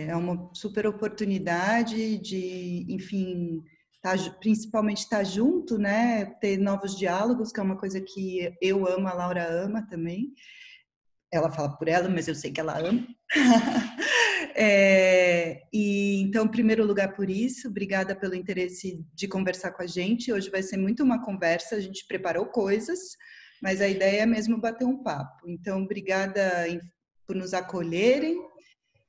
É uma super oportunidade de, enfim, principalmente estar junto, né? Ter novos diálogos, que é uma coisa que eu amo, a Laura ama também. Ela fala por ela, mas eu sei que ela ama. E então, em primeiro lugar, por isso, obrigada pelo interesse de conversar com a gente. Hoje vai ser muito uma conversa, a gente preparou coisas, mas a ideia é mesmo bater um papo. Então, obrigada por nos acolherem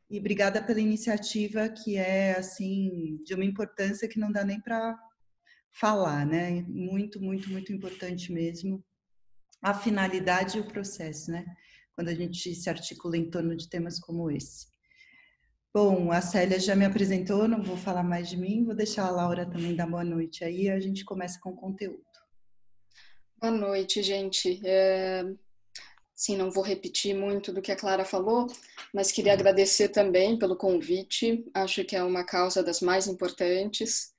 e obrigada pela iniciativa, que é, assim, de uma importância que não dá nem para falar, né? Muito, muito, muito importante mesmo. A finalidade e o processo, né? Quando a gente se articula em torno de temas como esse. Bom, a Célia já me apresentou, não vou falar mais de mim, vou deixar a Laura também dar boa noite aí, a gente começa com o conteúdo. Boa noite, gente. Sim, não vou repetir muito do que a Clara falou, mas queria agradecer também pelo convite. Acho que é uma causa das mais importantes.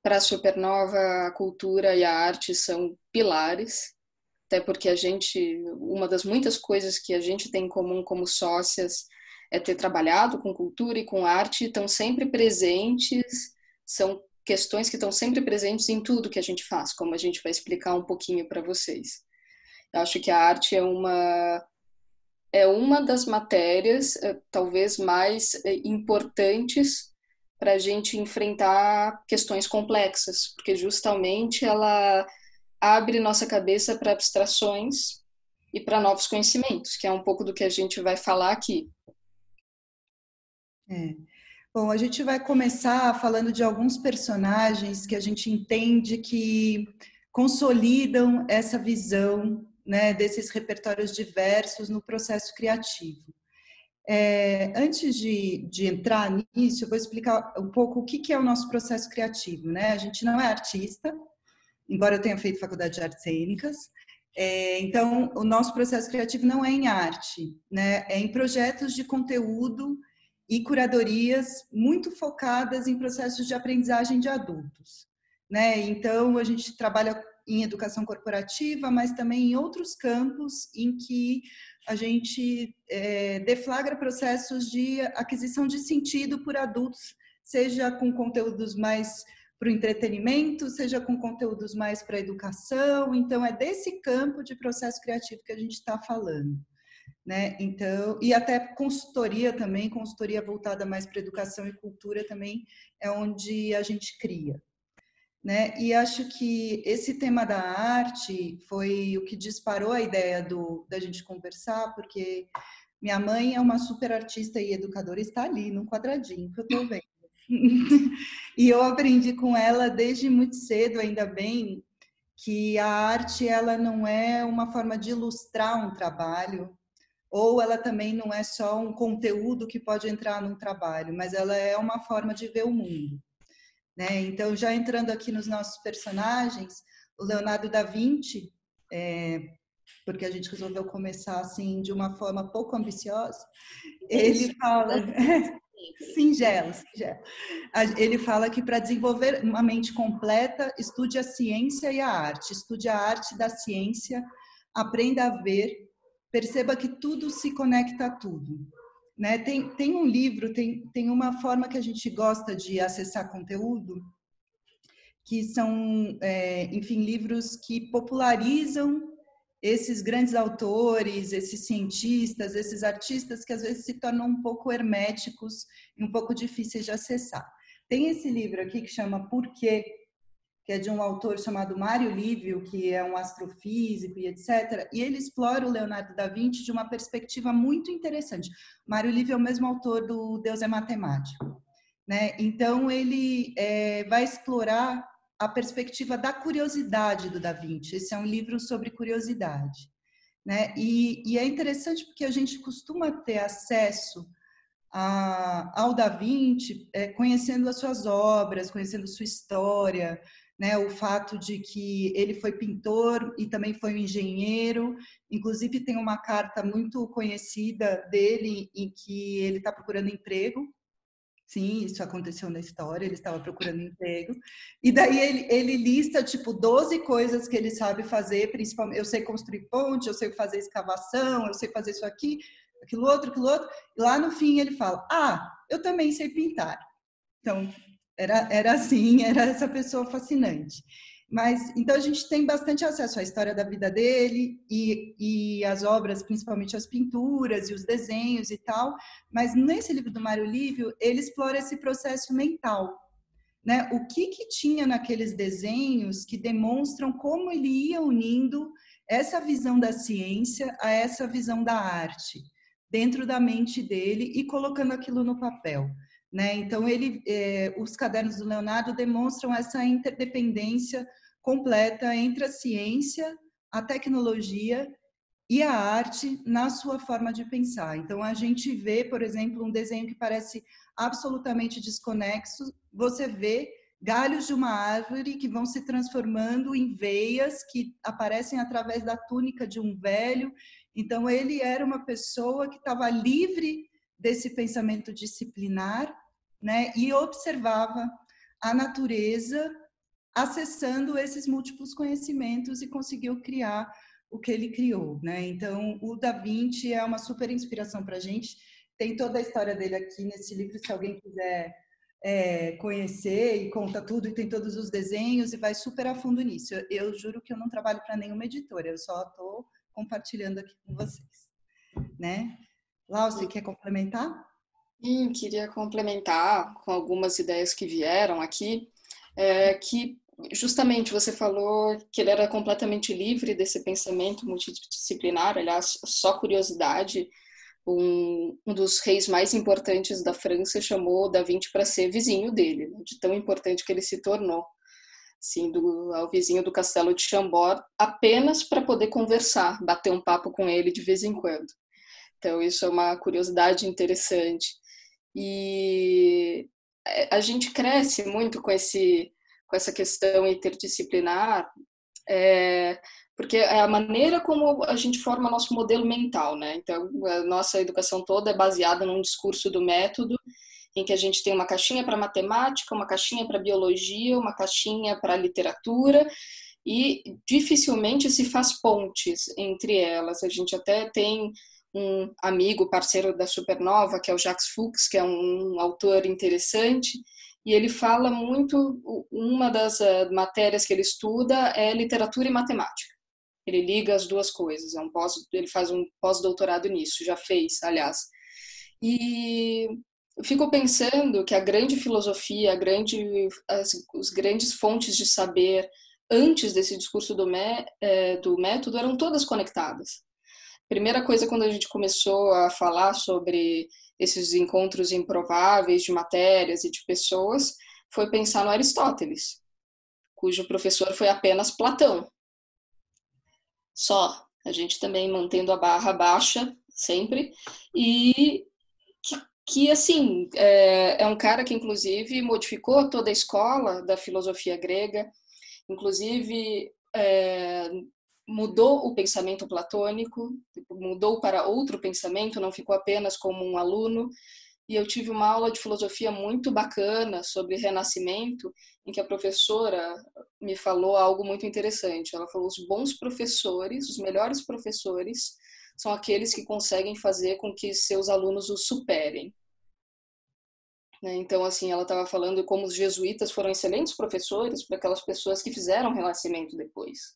Para a Supernova, a cultura e a arte são pilares, até porque uma das muitas coisas que a gente tem em comum como sócias é ter trabalhado com cultura e com arte, estão sempre presentes, são questões que estão sempre presentes em tudo que a gente faz, como a gente vai explicar um pouquinho para vocês. Eu acho que a arte é uma das matérias, talvez mais importantes para a gente enfrentar questões complexas, porque justamente ela abre nossa cabeça para abstrações e para novos conhecimentos, que é um pouco do que a gente vai falar aqui. Bom, a gente vai começar falando de alguns personagens que a gente entende que consolidam essa visão, né, desses repertórios diversos no processo criativo. Antes de entrar nisso, eu vou explicar um pouco o que é o nosso processo criativo, né? A gente não é artista, embora eu tenha feito faculdade de artes cênicas, então o nosso processo criativo não é em arte, né? É em projetos de conteúdo e curadorias muito focadas em processos de aprendizagem de adultos, né? Então a gente trabalha em educação corporativa, mas também em outros campos em que a gente deflagra processos de aquisição de sentido por adultos, seja com conteúdos mais para o entretenimento, seja com conteúdos mais para a educação. Então, é desse campo de processo criativo que a gente está falando, né? Então, e até consultoria também, consultoria voltada mais para educação e cultura também é onde a gente cria, né? E acho que esse tema da arte foi o que disparou a ideia da gente conversar, porque minha mãe é uma super artista e educadora, está ali no quadradinho que eu estou vendo. E eu aprendi com ela desde muito cedo, ainda bem, que a arte ela não é uma forma de ilustrar um trabalho, ou ela também não é só um conteúdo que pode entrar num trabalho, mas ela é uma forma de ver o mundo, né? Então, já entrando aqui nos nossos personagens, o Leonardo da Vinci, porque a gente resolveu começar assim de uma forma pouco ambiciosa, ele fala singelo, singelo. Ele fala que para desenvolver uma mente completa, estude a ciência e a arte. Estude a arte da ciência, aprenda a ver, perceba que tudo se conecta a tudo. Né? Tem um livro, tem uma forma que a gente gosta de acessar conteúdo, que são, enfim, livros que popularizam esses grandes autores, esses cientistas, esses artistas que às vezes se tornam um pouco herméticos e um pouco difíceis de acessar. Tem esse livro aqui que chama Por quê?, que é de um autor chamado Mário Lívio, que é um astrofísico e etc. E ele explora o Leonardo da Vinci de uma perspectiva muito interessante. Mário Lívio é o mesmo autor do Deus é Matemático, né? Então, ele vai explorar a perspectiva da curiosidade do Da Vinci. Esse é um livro sobre curiosidade, né? E é interessante porque a gente costuma ter acesso ao Da Vinci conhecendo as suas obras, conhecendo sua história, né? O fato de que ele foi pintor e também foi um engenheiro. Inclusive, tem uma carta muito conhecida dele em que ele está procurando emprego. Sim, isso aconteceu na história, ele estava procurando emprego. E daí ele lista, tipo, 12 coisas que ele sabe fazer, principalmente, eu sei construir ponte, eu sei fazer escavação, eu sei fazer isso aqui, aquilo outro. E lá no fim ele fala, eu também sei pintar. Então, era assim, era essa pessoa fascinante. Mas, então, a gente tem bastante acesso à história da vida dele e as obras, principalmente as pinturas e os desenhos e tal. Mas nesse livro do Mário Lívio, ele explora esse processo mental, né? O que tinha naqueles desenhos que demonstram como ele ia unindo essa visão da ciência a essa visão da arte dentro da mente dele e colocando aquilo no papel, né? Então os cadernos do Leonardo demonstram essa interdependência completa entre a ciência, a tecnologia e a arte na sua forma de pensar. Então a gente vê, por exemplo, um desenho que parece absolutamente desconexo, você vê galhos de uma árvore que vão se transformando em veias que aparecem através da túnica de um velho. Então ele era uma pessoa que estava livre desse pensamento disciplinar, né, e observava a natureza acessando esses múltiplos conhecimentos e conseguiu criar o que ele criou, né? Então, o Da Vinci é uma super inspiração para a gente. Tem toda a história dele aqui nesse livro, se alguém quiser conhecer, e conta tudo, e tem todos os desenhos, e vai super a fundo nisso. Eu juro que eu não trabalho para nenhuma editora, eu só estou compartilhando aqui com vocês, né? Lau, você quer complementar? Sim, queria complementar com algumas ideias que vieram aqui, que justamente você falou que ele era completamente livre desse pensamento multidisciplinar. Aliás, só curiosidade, um dos reis mais importantes da França chamou Da Vinci para ser vizinho dele, né, de tão importante que ele se tornou, assim, ao vizinho do castelo de Chambord, apenas para poder conversar, bater um papo com ele de vez em quando. Então, isso é uma curiosidade interessante. E a gente cresce muito com essa questão interdisciplinar, porque é a maneira como a gente forma nosso modelo mental, né? Então, a nossa educação toda é baseada num discurso do método, em que a gente tem uma caixinha para matemática, uma caixinha para biologia, uma caixinha para literatura, e dificilmente se faz pontes entre elas. A gente até tem um amigo, parceiro da Supernova, que é o Jacques Fuchs, que é um autor interessante, e ele fala muito, uma das matérias que ele estuda é literatura e matemática. Ele liga as duas coisas, ele faz um pós-doutorado nisso, já fez, aliás. E eu fico pensando que a grande filosofia, as grandes fontes de saber antes desse discurso do método eram todas conectadas. Primeira coisa, quando a gente começou a falar sobre esses encontros improváveis de matérias e de pessoas, foi pensar no Aristóteles, cujo professor foi apenas Platão. Só, a gente também mantendo a barra baixa sempre, e que assim, é um cara que inclusive modificou toda a escola da filosofia grega, inclusive mudou o pensamento platônico, mudou para outro pensamento, não ficou apenas como um aluno. E eu tive uma aula de filosofia muito bacana sobre renascimento, em que a professora me falou algo muito interessante. Ela falou: os bons professores, os melhores professores, são aqueles que conseguem fazer com que seus alunos os superem. Então, assim, ela estava falando como os jesuítas foram excelentes professores para aquelas pessoas que fizeram renascimento depois.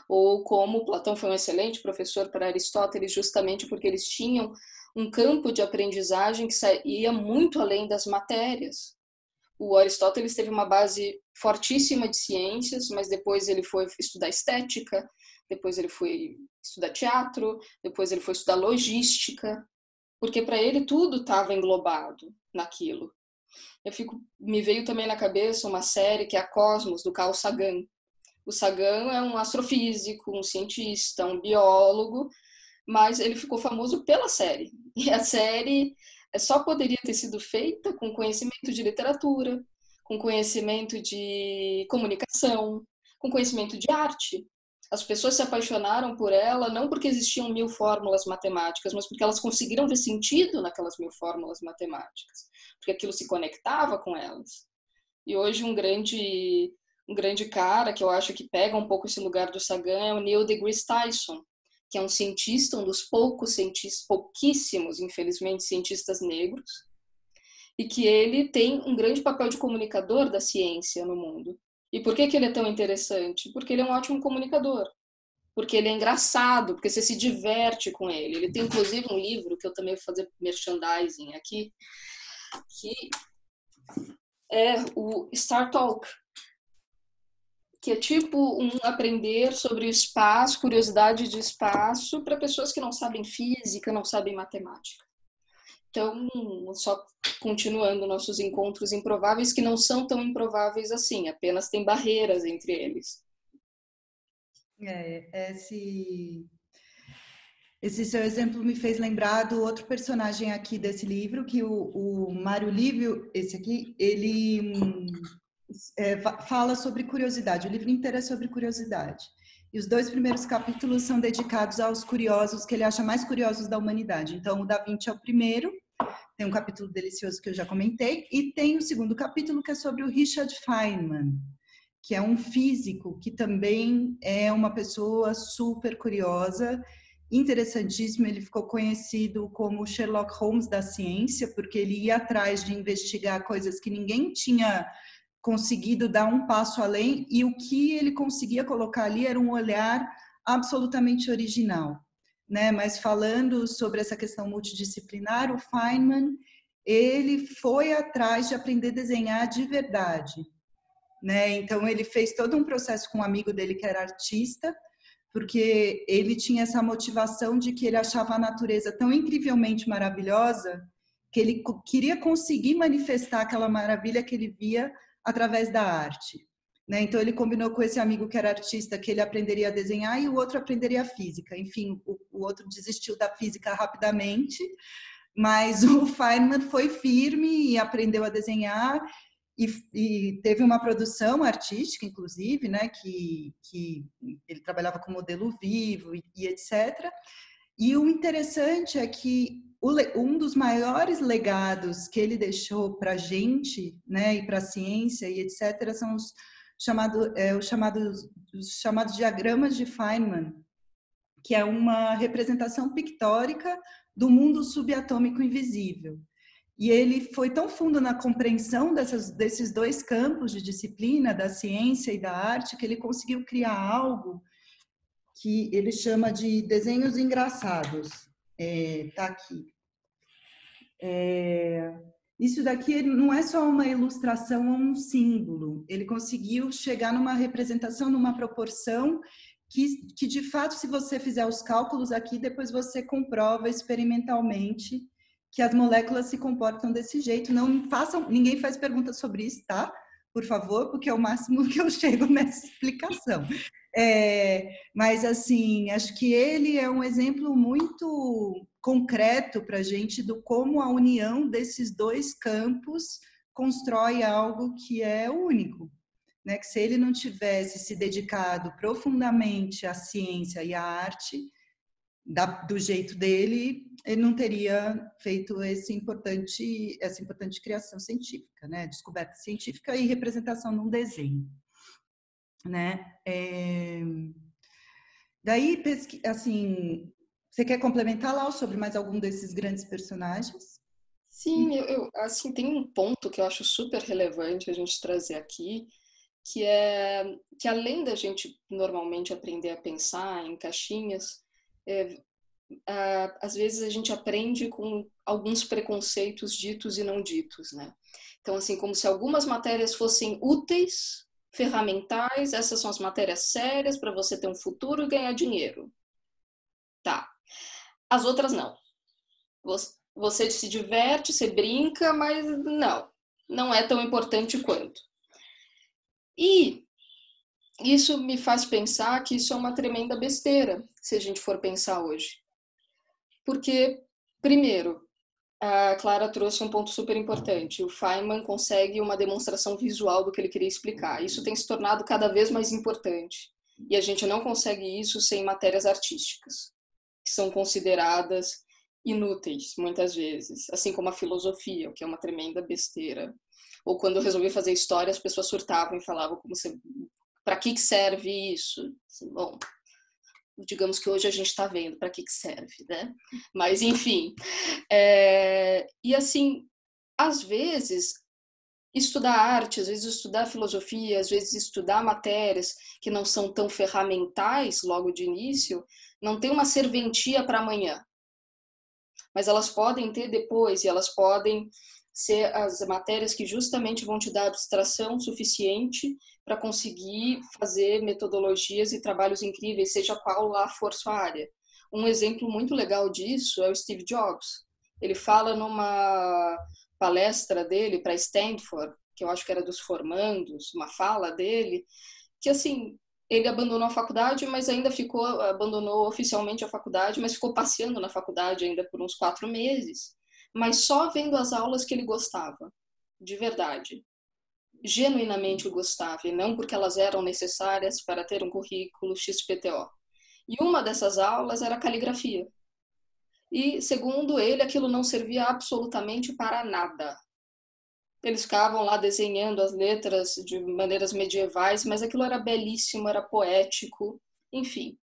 Ou como Platão foi um excelente professor para Aristóteles, justamente porque eles tinham um campo de aprendizagem que saía muito além das matérias. O Aristóteles teve uma base fortíssima de ciências, mas depois ele foi estudar estética, depois ele foi estudar teatro, depois ele foi estudar logística, porque para ele tudo estava englobado naquilo. Me veio também na cabeça uma série que é a Cosmos, do Carl Sagan. O Sagan é um astrofísico, um cientista, um biólogo, mas ele ficou famoso pela série. E a série só poderia ter sido feita com conhecimento de literatura, com conhecimento de comunicação, com conhecimento de arte. As pessoas se apaixonaram por ela não porque existiam 1000 fórmulas matemáticas, mas porque elas conseguiram ver sentido naquelas 1000 fórmulas matemáticas, porque aquilo se conectava com elas. E hoje um grande cara que eu acho que pega um pouco esse lugar do Sagan é o Neil deGrasse Tyson, que é um cientista, um dos poucos cientistas, pouquíssimos, infelizmente, cientistas negros, e que ele tem um grande papel de comunicador da ciência no mundo. E por que ele é tão interessante? Porque ele é um ótimo comunicador, porque ele é engraçado, porque você se diverte com ele. Ele tem, inclusive, um livro, que eu também vou fazer merchandising aqui, que é o Star Talk, que é tipo um aprender sobre o espaço, curiosidade de espaço, para pessoas que não sabem física, não sabem matemática. Então, só continuando nossos encontros improváveis, que não são tão improváveis assim, apenas tem barreiras entre eles. Esse seu exemplo me fez lembrar do outro personagem aqui desse livro, que o Mário Lívio, esse aqui, ele fala sobre curiosidade. O livro inteiro é sobre curiosidade. E os 2 primeiros capítulos são dedicados aos curiosos, que ele acha mais curiosos da humanidade. Então, o Da Vinci é o primeiro, tem um capítulo delicioso que eu já comentei, e tem o segundo capítulo, que é sobre o Richard Feynman, que é um físico que também é uma pessoa super curiosa, interessantíssimo. Ele ficou conhecido como Sherlock Holmes da ciência, porque ele ia atrás de investigar coisas que ninguém tinha conseguido dar um passo além, e o que ele conseguia colocar ali era um olhar absolutamente original, né? Mas falando sobre essa questão multidisciplinar, o Feynman, ele foi atrás de aprender a desenhar de verdade, né? Então ele fez todo um processo com um amigo dele que era artista, porque ele tinha essa motivação de que ele achava a natureza tão incrivelmente maravilhosa que ele queria conseguir manifestar aquela maravilha que ele via através da arte, né? Então ele combinou com esse amigo que era artista que ele aprenderia a desenhar e o outro aprenderia a física. Enfim, o outro desistiu da física rapidamente, mas o Feynman foi firme e aprendeu a desenhar e teve uma produção artística, inclusive, né, que ele trabalhava com modelo vivo e etc. E o interessante é que um dos maiores legados que ele deixou para a gente, né, e para a ciência e etc., são os chamados diagramas de Feynman, que é uma representação pictórica do mundo subatômico invisível. E ele foi tão fundo na compreensão desses 2 campos de disciplina, da ciência e da arte, que ele conseguiu criar algo que ele chama de desenhos engraçados. Tá aqui. Isso daqui não é só uma ilustração ou um símbolo. Ele conseguiu chegar numa representação, numa proporção que de fato, se você fizer os cálculos aqui, depois você comprova experimentalmente que as moléculas se comportam desse jeito. Não façam, ninguém faz pergunta sobre isso, tá? Por favor, porque é o máximo que eu chego nessa explicação. Mas, assim, acho que ele é um exemplo muito concreto para a gente do como a união desses 2 campos constrói algo que é único, né? Que se ele não tivesse se dedicado profundamente à ciência e à arte, do jeito dele, ele não teria feito essa importante criação científica, né? Descoberta científica e representação num desenho, né? Daí, assim, você quer complementar, Lau, sobre mais algum desses grandes personagens? Sim, assim, tem um ponto que eu acho super relevante a gente trazer aqui, que é que além da gente normalmente aprender a pensar em caixinhas, às vezes a gente aprende com alguns preconceitos ditos e não ditos, né? Então, assim, como se algumas matérias fossem úteis, ferramentais, essas são as matérias sérias para você ter um futuro e ganhar dinheiro. Tá. As outras não. Você se diverte, você brinca, mas não é tão importante quanto. E isso me faz pensar que isso é uma tremenda besteira, se a gente for pensar hoje. Porque, primeiro, a Clara trouxe um ponto super importante. O Feynman consegue uma demonstração visual do que ele queria explicar. Isso tem se tornado cada vez mais importante. E a gente não consegue isso sem matérias artísticas, que são consideradas inúteis, muitas vezes. Assim como a filosofia, o que é uma tremenda besteira. Ou quando eu resolvi fazer história, as pessoas surtavam e falavam para que serve isso? Bom, digamos que hoje a gente está vendo para que serve, né? Mas, enfim. E, assim, às vezes, estudar arte, às vezes estudar filosofia, às vezes estudar matérias que não são tão ferramentais logo de início, não tem uma serventia para amanhã. Mas elas podem ter depois, e elas podem ser as matérias que justamente vão te dar abstração suficiente para conseguir fazer metodologias e trabalhos incríveis, seja qual lá for sua área. Um exemplo muito legal disso é o Steve Jobs. Ele fala numa palestra dele para Stanford, que eu acho que era dos formandos, uma fala dele, que assim, ele abandonou a faculdade, mas ainda abandonou oficialmente a faculdade, mas ficou passeando na faculdade ainda por uns 4 meses, mas só vendo as aulas que ele gostava, de verdade. Genuinamente gostava, e não porque elas eram necessárias para ter um currículo XPTO. E uma dessas aulas era caligrafia. E, segundo ele, aquilo não servia absolutamente para nada. Eles ficavam lá desenhando as letras de maneiras medievais, mas aquilo era belíssimo, era poético, enfim.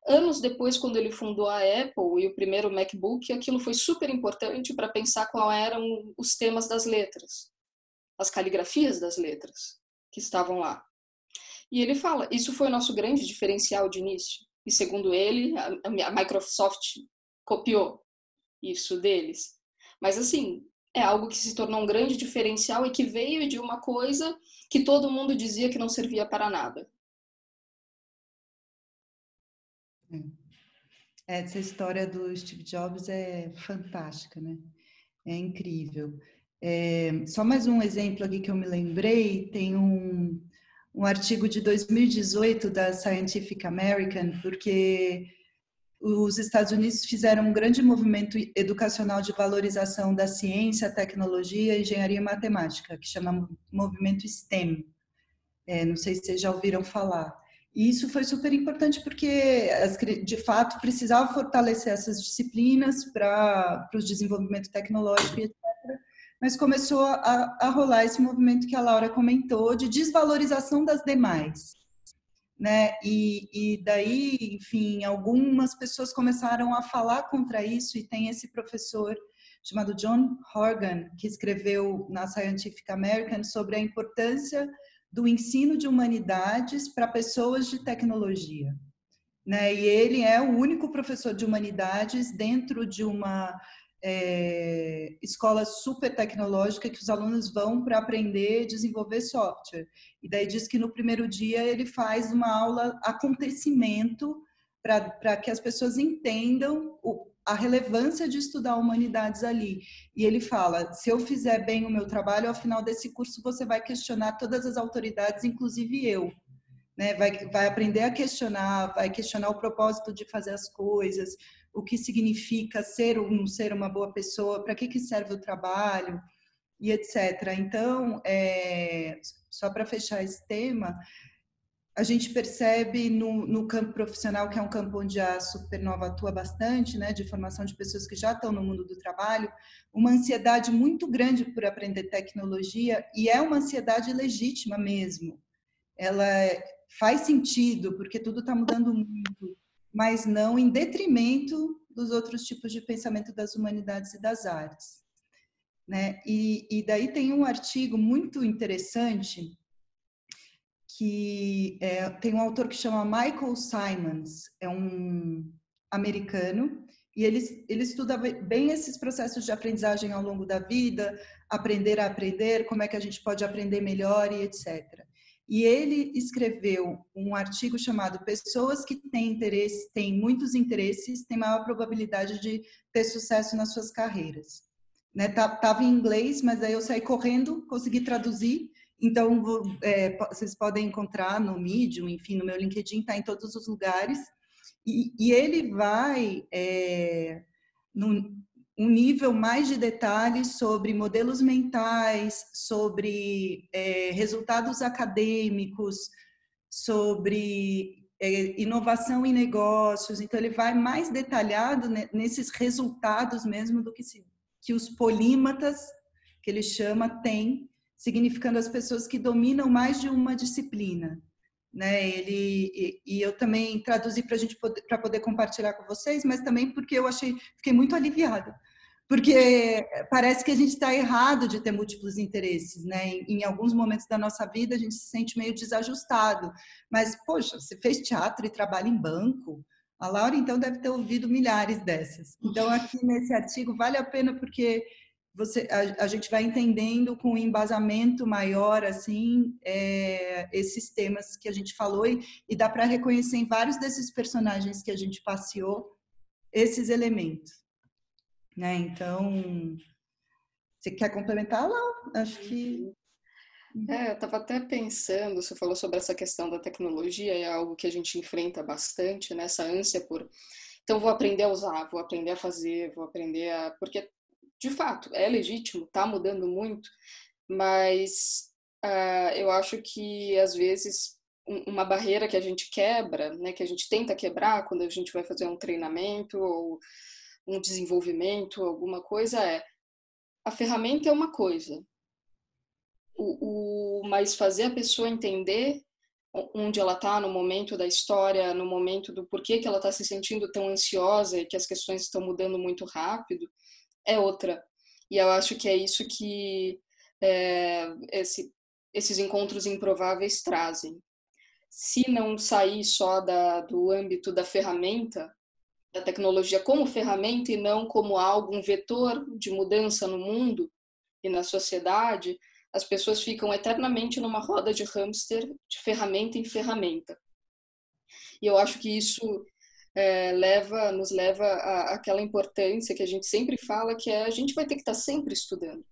Anos depois, quando ele fundou a Apple e o primeiro MacBook, aquilo foi super importante para pensar quais eram os temas das letras, as caligrafias das letras que estavam lá. E ele fala, isso foi o nosso grande diferencial de início. E segundo ele, a Microsoft copiou isso deles. Mas assim, é algo que se tornou um grande diferencial e que veio de uma coisa que todo mundo dizia que não servia para nada. Essa história do Steve Jobs é fantástica, né? É incrível. Só mais um exemplo aqui que eu me lembrei, tem um artigo de 2018 da Scientific American, porque os Estados Unidos fizeram um grande movimento educacional de valorização da ciência, tecnologia, engenharia e matemática, que chama movimento STEM. Não sei se vocês já ouviram falar. E isso foi super importante porque, de fato, precisava fortalecer essas disciplinas para o desenvolvimento tecnológico, etc. Mas começou a rolar esse movimento que a Laura comentou de desvalorização das demais. Né? E daí, enfim, algumas pessoas começaram a falar contra isso, e tem esse professor chamado John Horgan, que escreveu na Scientific American sobre a importância do ensino de humanidades para pessoas de tecnologia. Né? E ele é o único professor de humanidades dentro de uma escola super tecnológica que os alunos vão para aprender e desenvolver software. E daí diz que no primeiro dia ele faz uma aula acontecimento para que as pessoas entendam a relevância de estudar humanidades ali. E ele fala, se eu fizer bem o meu trabalho, ao final desse curso você vai questionar todas as autoridades, inclusive eu. Né? Vai aprender a questionar, vai questionar o propósito de fazer as coisas, o que significa ser ou não ser uma boa pessoa, para que serve o trabalho, e etc. Então, só para fechar esse tema, a gente percebe no campo profissional, que é um campo onde a Supernova atua bastante, né, de formação de pessoas que já estão no mundo do trabalho, uma ansiedade muito grande por aprender tecnologia, e é uma ansiedade legítima mesmo. Ela faz sentido, porque tudo está mudando muito, mas não em detrimento dos outros tipos de pensamento das humanidades e das artes. Né? E daí tem um artigo muito interessante que tem um autor que chama Michael Simons, é um americano, e ele estuda bem esses processos de aprendizagem ao longo da vida, aprender a aprender, como é que a gente pode aprender melhor e etc. E ele escreveu um artigo chamado Pessoas que têm interesse, têm muitos interesses, têm maior probabilidade de ter sucesso nas suas carreiras. Né? Tava em inglês, mas aí eu saí correndo, consegui traduzir. Então, vocês podem encontrar no Medium, enfim, no meu LinkedIn, está em todos os lugares. E ele vai um nível mais de detalhes sobre modelos mentais, sobre resultados acadêmicos, sobre inovação em negócios. Então, ele vai mais detalhado nesses resultados mesmo do que os polímatas, que ele chama, têm, significando as pessoas que dominam mais de uma disciplina. né? E eu também traduzi para a gente para poder compartilhar com vocês, mas também porque eu fiquei muito aliviada, porque parece que a gente está errado de ter múltiplos interesses, né? Em alguns momentos da nossa vida a gente se sente meio desajustado, mas poxa, você fez teatro e trabalha em banco. A Laura então deve ter ouvido milhares dessas. Então aqui nesse artigo vale a pena porque a gente vai entendendo com um embasamento maior assim esses temas que a gente falou e dá para reconhecer em vários desses personagens que a gente passeou esses elementos, né? Então, você quer complementar, Lau? Acho que Eu estava até pensando, você falou sobre essa questão da tecnologia, é algo que a gente enfrenta bastante, né? Essa ânsia por... Então, vou aprender a usar, vou aprender a fazer, vou aprender a... Porque, de fato, é legítimo, está mudando muito, mas eu acho que, às vezes, uma barreira que a gente quebra, né? Que a gente tenta quebrar quando a gente vai fazer um treinamento ou um desenvolvimento, alguma coisa, a ferramenta é uma coisa, mas fazer a pessoa entender onde ela está no momento da história, no momento do porquê que ela está se sentindo tão ansiosa e que as questões estão mudando muito rápido, é outra. E eu acho que é isso que esses encontros improváveis trazem. Se não sair só do âmbito da ferramenta, da tecnologia como ferramenta e não como algo, um vetor de mudança no mundo e na sociedade, as pessoas ficam eternamente numa roda de hamster, de ferramenta em ferramenta. E eu acho que isso nos leva àquela importância que a gente sempre fala, que a gente vai ter que estar sempre estudando.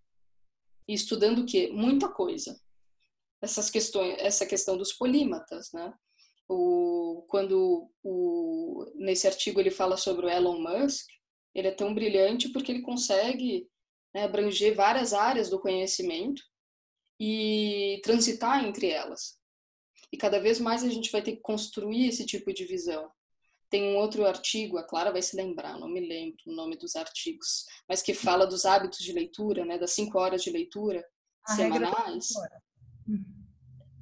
E estudando o quê? Muita coisa. Essa questão dos polímatas, né? Nesse artigo ele fala sobre o Elon Musk, ele é tão brilhante porque ele consegue, né, abranger várias áreas do conhecimento e transitar entre elas. E cada vez mais a gente vai ter que construir esse tipo de visão. Tem um outro artigo, a Clara vai se lembrar, não me lembro o nome dos artigos, mas que fala dos hábitos de leitura, né, das 5 horas de leitura a regra semanais.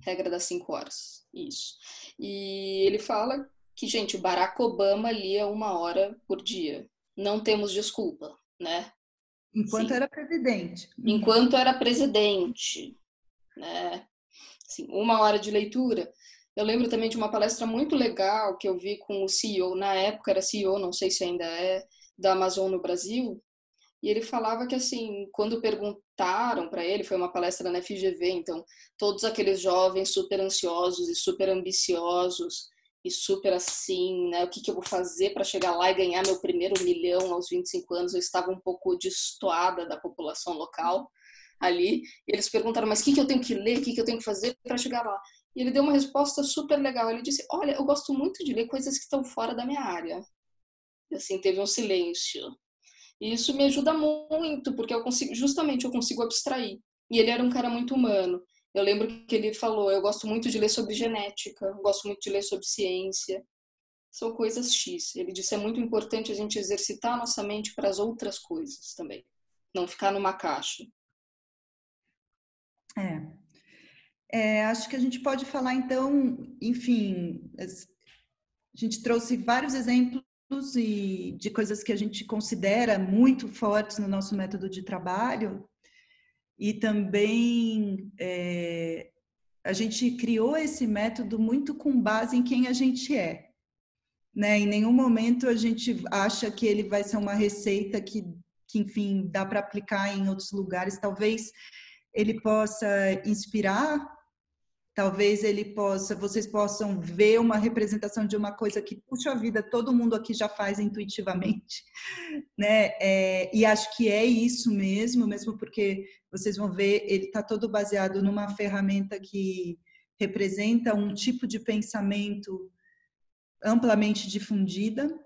Regra das 5 horas, isso. E ele fala que, gente, o Barack Obama lia 1 hora por dia. Não temos desculpa, né? Enquanto era presidente. Enquanto era presidente, né? Assim, 1 hora de leitura. Eu lembro também de uma palestra muito legal que eu vi com o CEO, na época era CEO, não sei se ainda é, da Amazon no Brasil, e ele falava que, assim, quando perguntaram para ele, foi uma palestra na FGV, então, todos aqueles jovens super ansiosos e super ambiciosos e super assim, né, o que eu vou fazer para chegar lá e ganhar meu primeiro 1 milhão aos 25 anos, eu estava um pouco destoada da população local ali, e eles perguntaram, mas o que eu tenho que ler, o que eu tenho que fazer para chegar lá? E ele deu uma resposta super legal, ele disse, olha, eu gosto muito de ler coisas que estão fora da minha área. E assim, teve um silêncio. E isso me ajuda muito, porque eu consigo abstrair. E ele era um cara muito humano. Eu lembro que ele falou, eu gosto muito de ler sobre genética, eu gosto muito de ler sobre ciência. São coisas X. Ele disse, é muito importante a gente exercitar a nossa mente para as outras coisas também. Não ficar numa caixa. Acho que a gente pode falar, então, enfim, a gente trouxe vários exemplos e de coisas que a gente considera muito fortes no nosso método de trabalho e também a gente criou esse método muito com base em quem a gente é, né? Em nenhum momento a gente acha que ele vai ser uma receita que enfim, dá para aplicar em outros lugares. Talvez ele possa inspirar, talvez vocês possam ver uma representação de uma coisa que, puxa vida, todo mundo aqui já faz intuitivamente, né? E acho que é isso mesmo porque vocês vão ver, ele está todo baseado numa ferramenta que representa um tipo de pensamento amplamente difundida,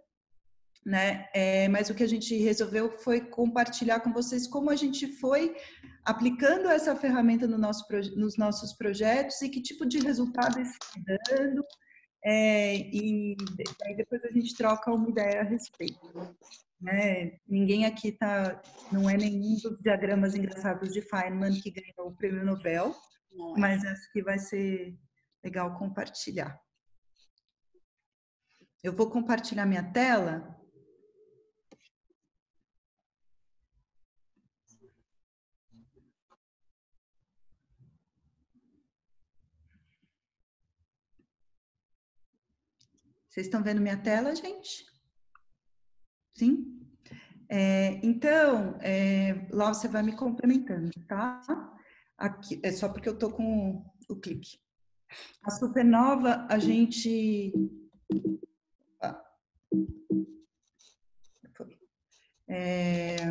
né? Mas o que a gente resolveu foi compartilhar com vocês como a gente foi aplicando essa ferramenta nos nossos projetos e que tipo de resultado está dando, e aí depois a gente troca uma ideia a respeito. Né? Ninguém aqui não é nenhum dos diagramas engraçados de Feynman que ganhou o prêmio Nobel, mas acho que vai ser Legal, compartilhar. Eu vou compartilhar minha tela. Vocês estão vendo minha tela, gente? Sim? Então, lá você vai me complementando, tá? Aqui, é só porque eu tô com o clique. A supernova, a gente... A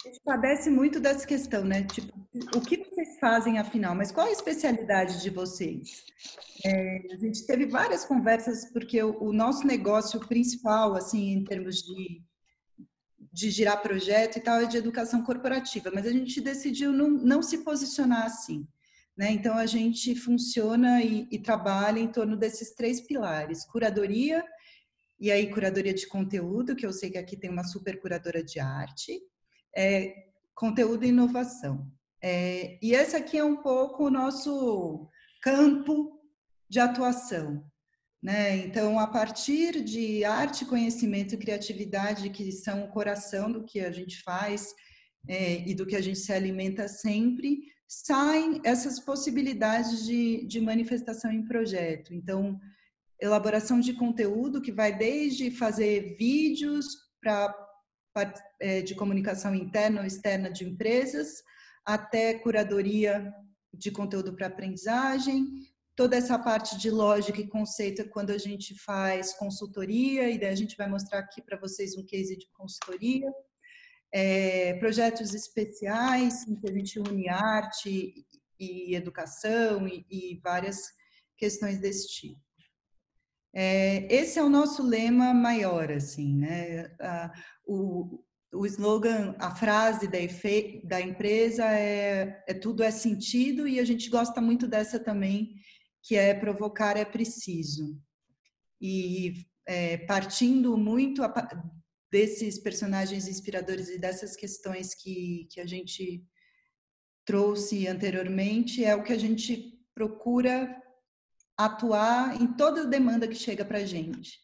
gente padece muito dessa questão, né? Tipo, o que vocês fazem afinal? Mas qual a especialidade de vocês? A gente teve várias conversas, porque o nosso negócio principal, assim, em termos de girar projeto e tal, é de educação corporativa, mas a gente decidiu não se posicionar assim, né? Então, a gente funciona e trabalha em torno desses 3 pilares: curadoria, e aí curadoria de conteúdo, que eu sei que aqui tem uma super curadora de arte, conteúdo e inovação. E esse aqui é um pouco o nosso campo de atuação, né? Então, a partir de arte, conhecimento e criatividade, que são o coração do que a gente faz e do que a gente se alimenta sempre, saem essas possibilidades de manifestação em projeto. Então, elaboração de conteúdo que vai desde fazer vídeos de comunicação interna ou externa de empresas, até curadoria de conteúdo para aprendizagem, toda essa parte de lógica e conceito é quando a gente faz consultoria, e daí a gente vai mostrar aqui para vocês um case de consultoria, projetos especiais em que a gente une arte e educação e várias questões desse tipo. Esse é o nosso lema maior, assim, né? O slogan, a frase da empresa tudo é sentido, e a gente gosta muito dessa também, que é provocar é preciso. E partindo muito desses personagens inspiradores e dessas questões que a gente trouxe anteriormente, é o que a gente procura atuar em toda demanda que chega para a gente,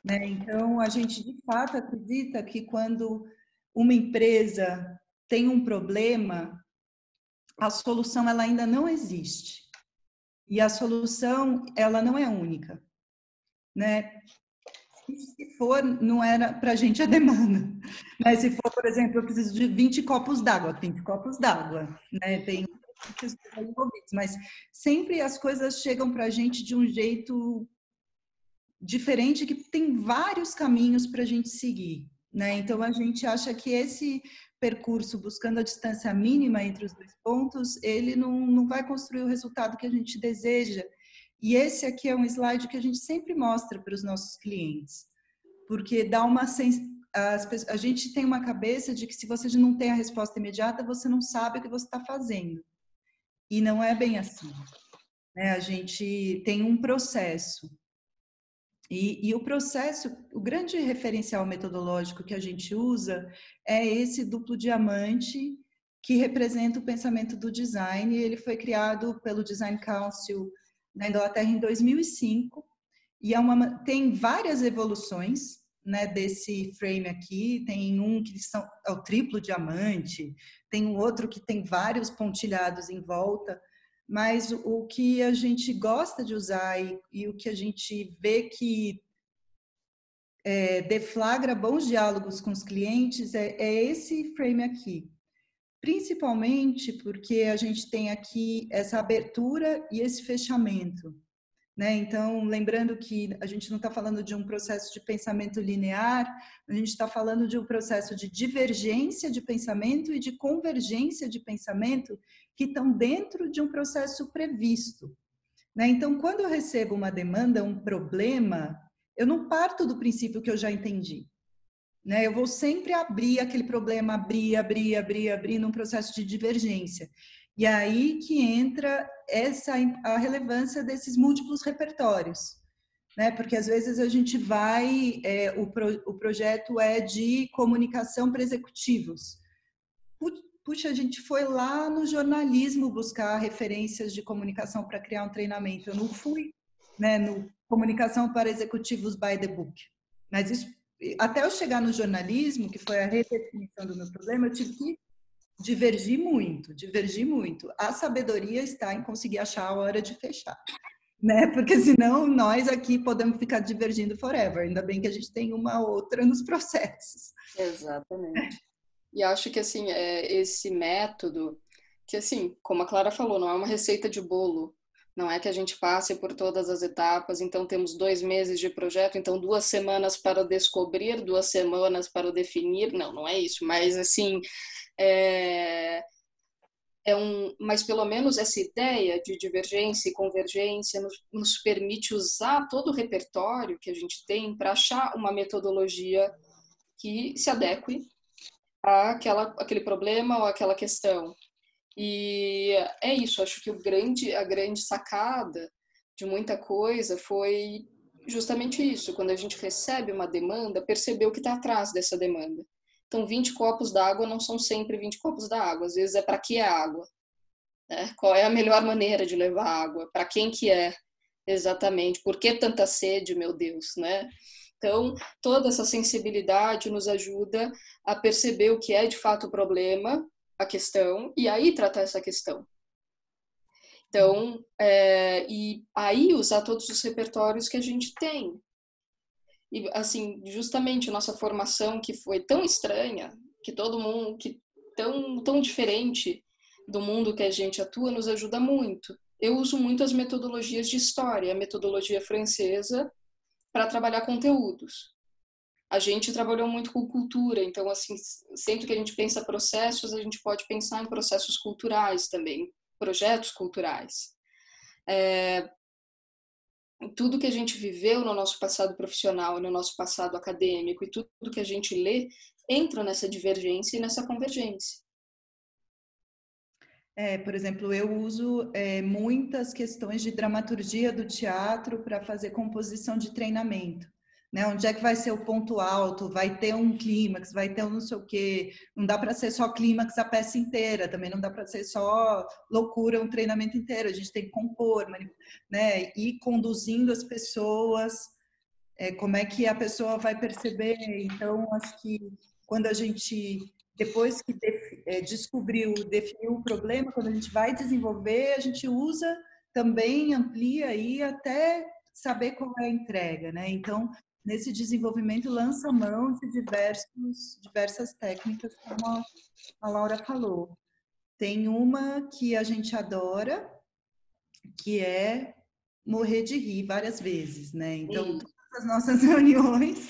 né? Então, a gente de fato acredita que quando uma empresa tem um problema, a solução ela ainda não existe. E a solução ela não é única, né? Se for, não era para a gente a demanda. Mas se for, por exemplo, eu preciso de 20 copos d'água, 20 copos d'água, né? Tem envolvidos, mas sempre as coisas chegam para a gente de um jeito diferente, que tem vários caminhos para a gente seguir, né? Então, a gente acha que esse percurso, buscando a distância mínima entre os 2 pontos, ele não vai construir o resultado que a gente deseja. E esse aqui é um slide que a gente sempre mostra para os nossos clientes, porque dá uma a gente tem uma cabeça de que se você não tem a resposta imediata, você não sabe o que você está fazendo. E não é bem assim, né? A gente tem um processo. E o processo, o grande referencial metodológico que a gente usa é esse duplo diamante, que representa o pensamento do design. Ele foi criado pelo Design Council na Inglaterra em 2005, e tem várias evoluções, né, desse frame aqui. Tem um que é o triplo diamante, tem um outro que tem vários pontilhados em volta, mas o que a gente gosta de usar e o que a gente vê que deflagra bons diálogos com os clientes é esse frame aqui. Principalmente porque a gente tem aqui essa abertura e esse fechamento, né? Então, lembrando que a gente não está falando de um processo de pensamento linear, a gente está falando de um processo de divergência de pensamento e de convergência de pensamento que estão dentro de um processo previsto, né? Então, quando eu recebo uma demanda, um problema, eu não parto do princípio que eu já entendi, né? Eu vou sempre abrir aquele problema, abrir num processo de divergência. E aí que entra a relevância desses múltiplos repertórios, né? Porque às vezes a gente o projeto é de comunicação para executivos. puxa, a gente foi lá no jornalismo buscar referências de comunicação para criar um treinamento. Eu não fui, né, no comunicação para executivos by the book. Mas isso, até eu chegar no jornalismo, que foi a redefinição do meu problema, eu tive que divergir muito, divergir muito. A sabedoria está em conseguir achar a hora de fechar, né? Porque senão nós aqui podemos ficar divergindo forever. Ainda bem que a gente tem uma outra nos processos. Exatamente. E acho que, assim, esse método, que, assim, como a Clara falou, não é uma receita de bolo. Não é que a gente passe por todas as etapas, então temos 2 meses de projeto, então 2 semanas para descobrir, 2 semanas para definir. Não, não é isso. Mas, assim, é, mas pelo menos essa ideia de divergência e convergência nos permite usar todo o repertório que a gente tem para achar uma metodologia que se adeque àquele problema ou àquela questão. E é isso, acho que a grande sacada de muita coisa foi justamente isso, quando a gente recebe uma demanda, perceber o que está atrás dessa demanda. Então, 20 copos d'água não são sempre 20 copos d'água, às vezes é para que é água, né? Qual é a melhor maneira de levar água? Para quem que é? Exatamente. Por que tanta sede, meu Deus, né? Então, toda essa sensibilidade nos ajuda a perceber o que é de fato o problema, a questão, e aí tratar essa questão. Então, e aí usar todos os repertórios que a gente tem. E, assim, justamente a nossa formação, que foi tão estranha, que todo mundo, que tão diferente do mundo que a gente atua, nos ajuda muito. Eu uso muito as metodologias de história, a metodologia francesa, para trabalhar conteúdos. A gente trabalhou muito com cultura, então, assim, sempre que a gente pensa processos, a gente pode pensar em processos culturais também, projetos culturais. Tudo que a gente viveu no nosso passado profissional, no nosso passado acadêmico, e tudo que a gente lê, entra nessa divergência e nessa convergência. Por exemplo, eu uso muitas questões de dramaturgia do teatro para fazer composição de treinamento. Né? Onde é que vai ser o ponto alto? Vai ter um clímax, vai ter um não sei o quê. Não dá para ser só clímax a peça inteira, também não dá para ser só loucura um treinamento inteiro. A gente tem que compor, né? Ir conduzindo as pessoas, como é que a pessoa vai perceber. Então, acho que quando a gente, depois que definiu o problema, quando a gente vai desenvolver, a gente usa também, amplia aí até saber qual é a entrega, né? Então, nesse desenvolvimento, lança mão de diversas técnicas, como a Laura falou. Tem uma que a gente adora, que é morrer de rir várias vezes, né? Então, todas as nossas reuniões,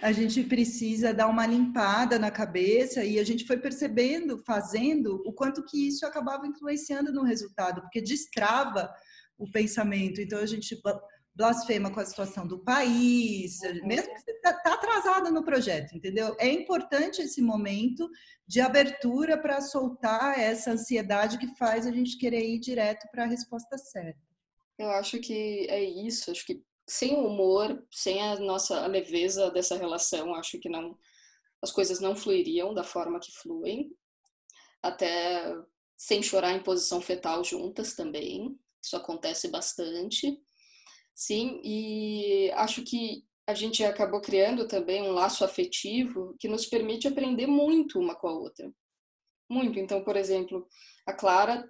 a gente precisa dar uma limpada na cabeça e a gente foi percebendo, fazendo, o quanto que isso acabava influenciando no resultado, porque destrava o pensamento. Então, a gente blasfema com a situação do país, mesmo que você está atrasada no projeto, entendeu? É importante esse momento de abertura para soltar essa ansiedade que faz a gente querer ir direto para a resposta certa. Eu acho que é isso, acho que sem o humor, sem a nossa leveza dessa relação, acho que não, as coisas não fluiriam da forma que fluem, até sem chorar em posição fetal juntas também, isso acontece bastante, sim, e acho que a gente acabou criando também um laço afetivo que nos permite aprender muito uma com a outra. Muito. Então, por exemplo, a Clara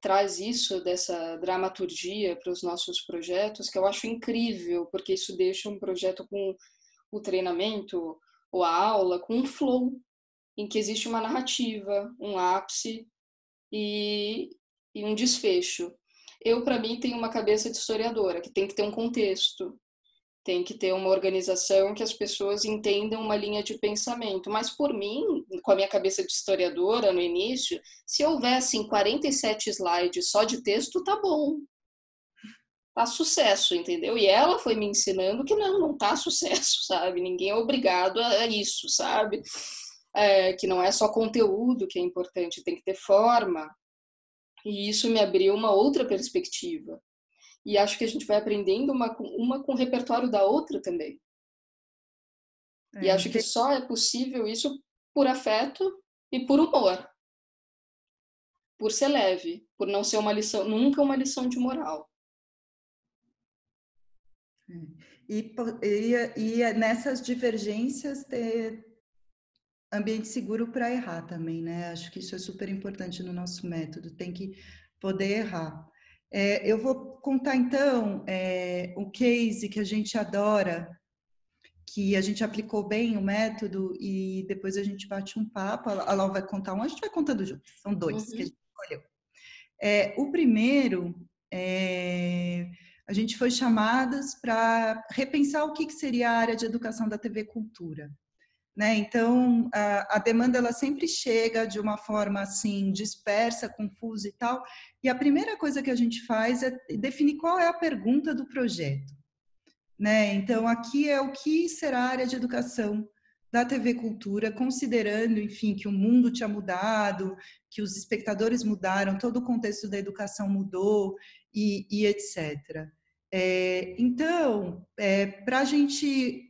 traz isso dessa dramaturgia para os nossos projetos, que eu acho incrível, porque isso deixa um projeto com o treinamento ou a aula com um flow, em que existe uma narrativa, um ápice e um desfecho. Eu, para mim, tenho uma cabeça de historiadora, que tem que ter um contexto, tem que ter uma organização que as pessoas entendam uma linha de pensamento. Mas, por mim, com a minha cabeça de historiadora no início, se houvessem 47 slides só de texto, tá bom. Tá sucesso, entendeu? E ela foi me ensinando que não tá sucesso, sabe? Ninguém é obrigado a isso, sabe? Que não é só conteúdo que é importante, tem que ter forma. E isso me abriu uma outra perspectiva. E acho que a gente vai aprendendo uma com o repertório da outra também. E acho que só é possível isso por afeto e por humor. por ser leve, por não ser uma lição, nunca uma lição de moral. E nessas divergências ter ambiente seguro para errar também, né? Acho que isso é super importante no nosso método, tem que poder errar. Eu vou contar então o case que a gente adora, que a gente aplicou bem o método e depois a gente bate um papo. A Lau vai contar um, a gente vai contando juntos. São dois que a gente escolheu. O primeiro, a gente foi chamadas para repensar o que seria a área de educação da TV Cultura. Né? Então, a demanda ela sempre chega de uma forma assim dispersa, confusa e tal. E a primeira coisa que a gente faz é definir qual é a pergunta do projeto. Né? Então, aqui é o que será a área de educação da TV Cultura, considerando, enfim, que o mundo tinha mudado, que os espectadores mudaram, todo o contexto da educação mudou e etc. Então, para a gente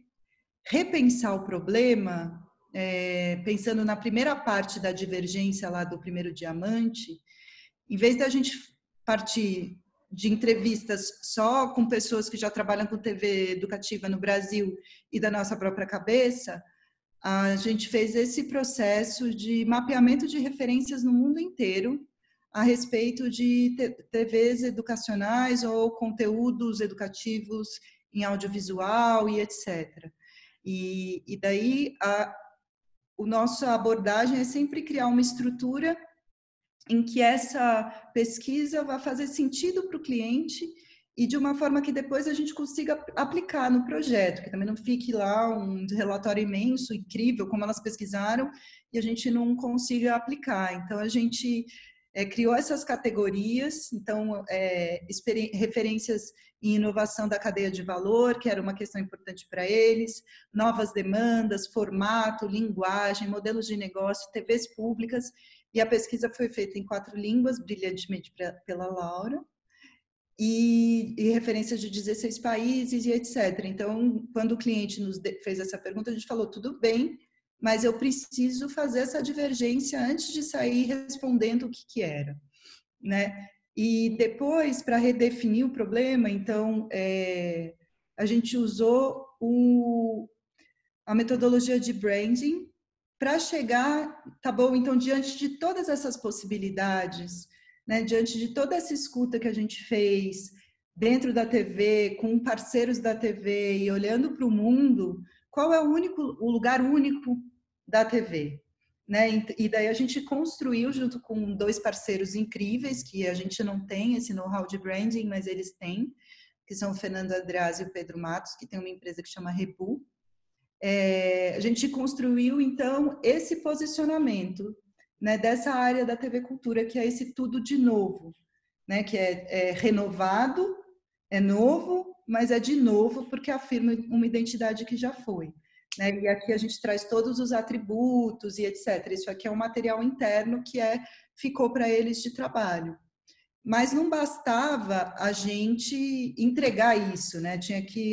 repensar o problema, pensando na primeira parte da divergência lá do primeiro diamante, em vez da gente partir de entrevistas só com pessoas que já trabalham com TV educativa no Brasil e da nossa própria cabeça, a gente fez esse processo de mapeamento de referências no mundo inteiro a respeito de TVs educacionais ou conteúdos educativos em audiovisual e etc. E daí a nossa abordagem é sempre criar uma estrutura em que essa pesquisa vai fazer sentido para o cliente e de uma forma que depois a gente consiga aplicar no projeto, que também não fique lá um relatório imenso, incrível, como elas pesquisaram, e a gente não consiga aplicar. Então, a gente criou essas categorias, então, referências em inovação da cadeia de valor, que era uma questão importante para eles, novas demandas, formato, linguagem, modelos de negócio, TVs públicas, e a pesquisa foi feita em 4 línguas, brilhantemente pela Laura, e referências de 16 países e etc. Então, quando o cliente nos fez essa pergunta, a gente falou, tudo bem, mas eu preciso fazer essa divergência antes de sair respondendo o que era, né? E depois, para redefinir o problema, então, a gente usou a metodologia de branding para chegar, tá bom, então, diante de todas essas possibilidades, né, diante de toda essa escuta que a gente fez dentro da TV, com parceiros da TV e olhando para o mundo, qual é o lugar único da TV? Né? E daí a gente construiu junto com 2 parceiros incríveis, que a gente não tem esse know-how de branding, mas eles têm, que são o Fernando Andreas e o Pedro Matos, que tem uma empresa que chama Rebu. A gente construiu, então, esse posicionamento, né, dessa área da TV Cultura, que é esse tudo de novo, né, que é renovado, é novo, mas é de novo porque afirma uma identidade que já foi. Né? E aqui a gente traz todos os atributos e etc. Isso aqui é um material interno que ficou para eles de trabalho. Mas não bastava a gente entregar isso, né? A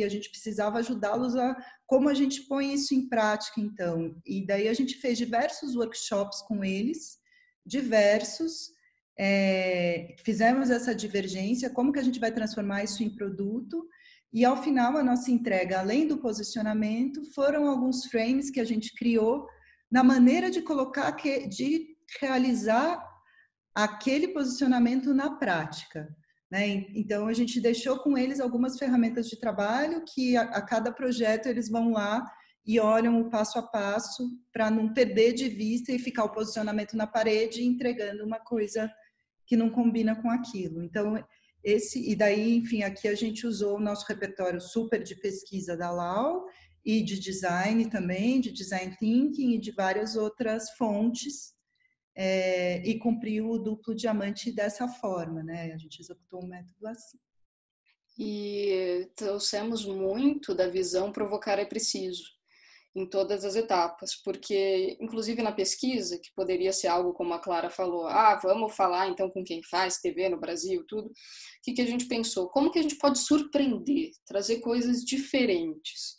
gente precisava ajudá-los a como a gente põe isso em prática, então. E daí a gente fez diversos workshops com eles, fizemos essa divergência, como que a gente vai transformar isso em produto. E ao final a nossa entrega, além do posicionamento, foram alguns frames que a gente criou na maneira de colocar, de realizar aquele posicionamento na prática. Né? Então, a gente deixou com eles algumas ferramentas de trabalho que a cada projeto eles vão lá e olham o passo a passo para não perder de vista e ficar o posicionamento na parede entregando uma coisa que não combina com aquilo. Então, e daí, enfim, aqui a gente usou o nosso repertório super de pesquisa da Lau e de design também, de design thinking e de várias outras fontes, e cumpriu o duplo diamante dessa forma, né? A gente executou um método assim. E trouxemos muito da visão provocar é preciso em todas as etapas, porque inclusive na pesquisa, que poderia ser algo como a Clara falou, vamos falar então com quem faz TV no Brasil, tudo, o que a gente pensou? Como que a gente pode surpreender, trazer coisas diferentes?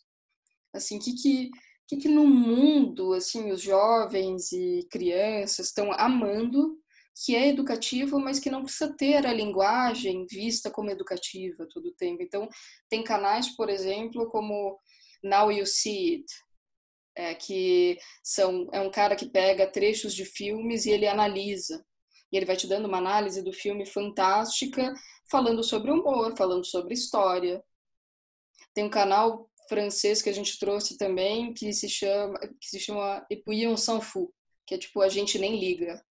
Assim, que no mundo, assim, os jovens e crianças estão amando, que é educativo, mas que não precisa ter a linguagem vista como educativa todo o tempo. Então, tem canais, por exemplo, como Now You See It, é um cara que pega trechos de filmes e ele analisa. E ele vai te dando uma análise do filme fantástica, falando sobre humor, falando sobre história. Tem um canal francês que a gente trouxe também, que se chama Et puis on s'en fout, que é tipo A Gente Nem Liga.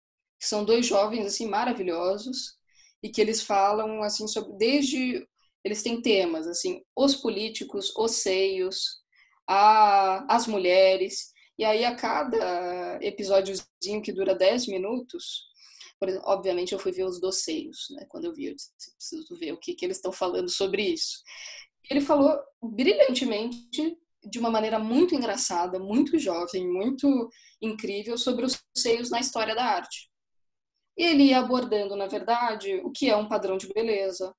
São dois jovens assim maravilhosos e que eles falam assim sobre eles têm temas assim, os políticos, os seios, as mulheres, e aí a cada episódiozinho que dura 10 minutos, obviamente eu fui ver os dos seios, né? Quando eu vi, eu disse, preciso ver o que eles estão falando sobre isso. Ele falou brilhantemente, de uma maneira muito engraçada, muito jovem, muito incrível, sobre os seios na história da arte. E ele ia abordando, na verdade, o que é um padrão de beleza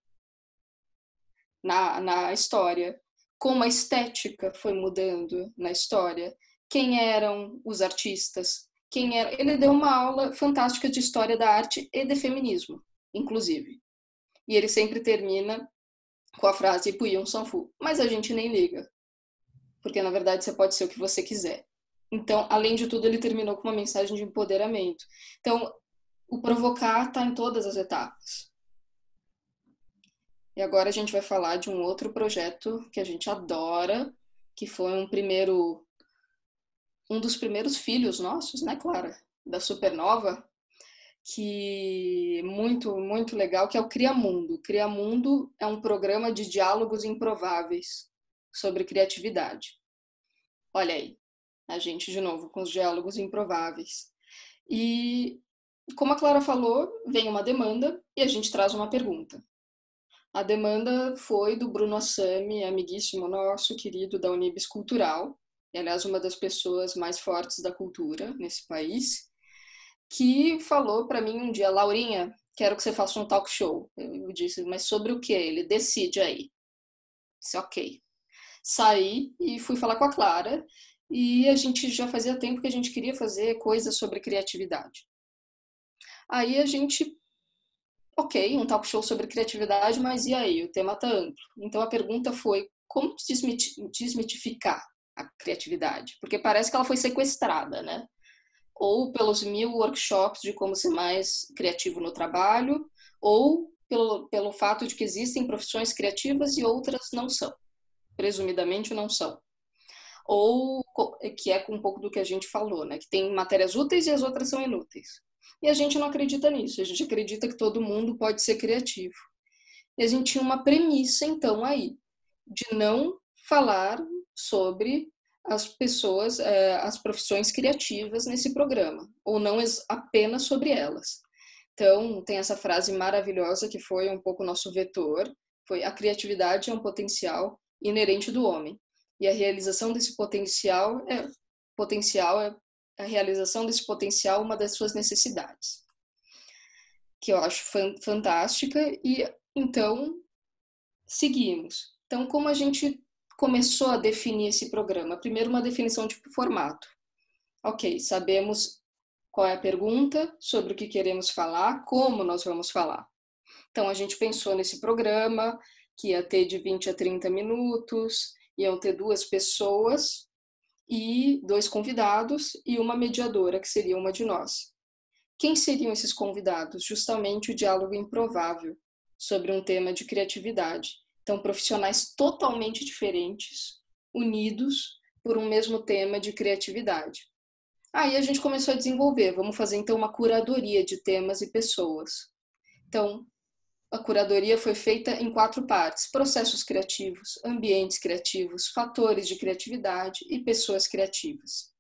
na história, como a estética foi mudando na história, quem eram os artistas, Ele deu uma aula fantástica de história da arte e de feminismo, inclusive. E ele sempre termina com a frase "Puis on s'en fout", mas a gente nem liga, porque na verdade você pode ser o que você quiser. Então, além de tudo, ele terminou com uma mensagem de empoderamento. Então, o provocar está em todas as etapas. E agora a gente vai falar de um outro projeto que a gente adora, que foi um dos primeiros filhos nossos, né, Clara? Da Supernova, que muito, muito legal, que é o Criamundo. O Criamundo é um programa de diálogos improváveis sobre criatividade. Olha aí, a gente de novo com os diálogos improváveis. E, como a Clara falou, vem uma demanda e a gente traz uma pergunta. A demanda foi do Bruno Assami, amiguíssimo nosso, querido da Unibis Cultural, e, aliás, uma das pessoas mais fortes da cultura nesse país, que falou para mim um dia: Laurinha, quero que você faça um talk show. Eu disse, mas sobre o quê? Ele decide aí. Disse, ok. Saí e fui falar com a Clara, e a gente já fazia tempo que a gente queria fazer coisas sobre criatividade. Aí a gente, ok, um talk show sobre criatividade, mas e aí? O tema tá amplo. Então a pergunta foi, como desmitificar a criatividade? Porque parece que ela foi sequestrada, né? Ou pelos 1000 workshops de como ser mais criativo no trabalho, ou pelo fato de que existem profissões criativas e outras não são. Presumidamente não são. Ou que é com um pouco do que a gente falou, né? Que tem matérias úteis e as outras são inúteis. E a gente não acredita nisso, a gente acredita que todo mundo pode ser criativo. E a gente tinha uma premissa, então, aí, de não falar sobre as pessoas, as profissões criativas nesse programa, ou não apenas sobre elas. Então, tem essa frase maravilhosa que foi um pouco nosso vetor, foi: a criatividade é um potencial inerente do homem. E a realização desse potencial a realização desse potencial uma das suas necessidades. Que eu acho fantástica. E então seguimos. Então, como a gente começou a definir esse programa? Primeiro, uma definição de formato. Ok, sabemos qual é a pergunta, sobre o que queremos falar, como nós vamos falar. Então, a gente pensou nesse programa, que ia ter de 20 a 30 minutos, iam ter 2 pessoas e 2 convidados e uma mediadora, que seria uma de nós. Quem seriam esses convidados? Justamente o diálogo improvável sobre um tema de criatividade. Então, profissionais totalmente diferentes, unidos por um mesmo tema de criatividade. Aí a gente começou a desenvolver, vamos fazer então uma curadoria de temas e pessoas. Então, a curadoria foi feita em 4 partes: processos criativos, ambientes criativos, fatores de criatividade e pessoas criativas.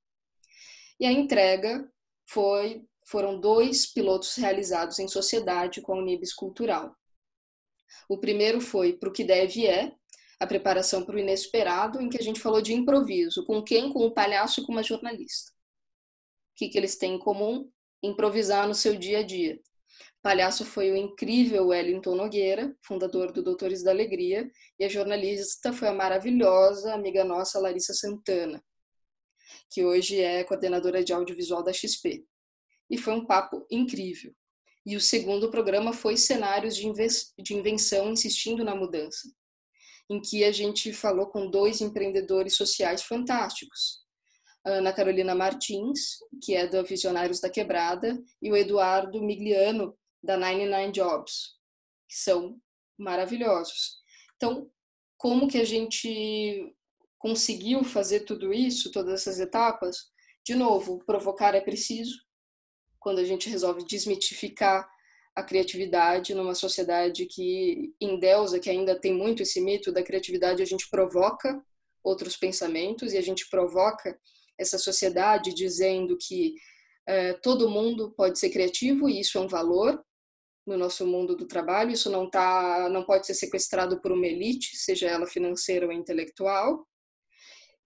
E a entrega foram 2 pilotos realizados em sociedade com a Unibis Cultural. O primeiro foi Pro que deve a preparação para o inesperado, em que a gente falou de improviso. Com quem? Com um palhaço e com uma jornalista. O que eles têm em comum? Improvisar no seu dia a dia. O palhaço foi o incrível Wellington Nogueira, fundador do Doutores da Alegria, e a jornalista foi a maravilhosa amiga nossa, Larissa Santana, que hoje é coordenadora de audiovisual da XP. E foi um papo incrível. E o segundo programa foi Cenários de Invenção Insistindo na Mudança, em que a gente falou com 2 empreendedores sociais fantásticos. A Ana Carolina Martins, que é da Visionários da Quebrada, e o Eduardo Migliano, da 99 Jobs, que são maravilhosos. Então, como que a gente conseguiu fazer tudo isso, todas essas etapas? De novo, provocar é preciso. Quando a gente resolve desmitificar a criatividade numa sociedade que endeusa, que ainda tem muito esse mito da criatividade, a gente provoca outros pensamentos e a gente provoca essa sociedade dizendo que todo mundo pode ser criativo e isso é um valor no nosso mundo do trabalho, isso não pode ser sequestrado por uma elite, seja ela financeira ou intelectual,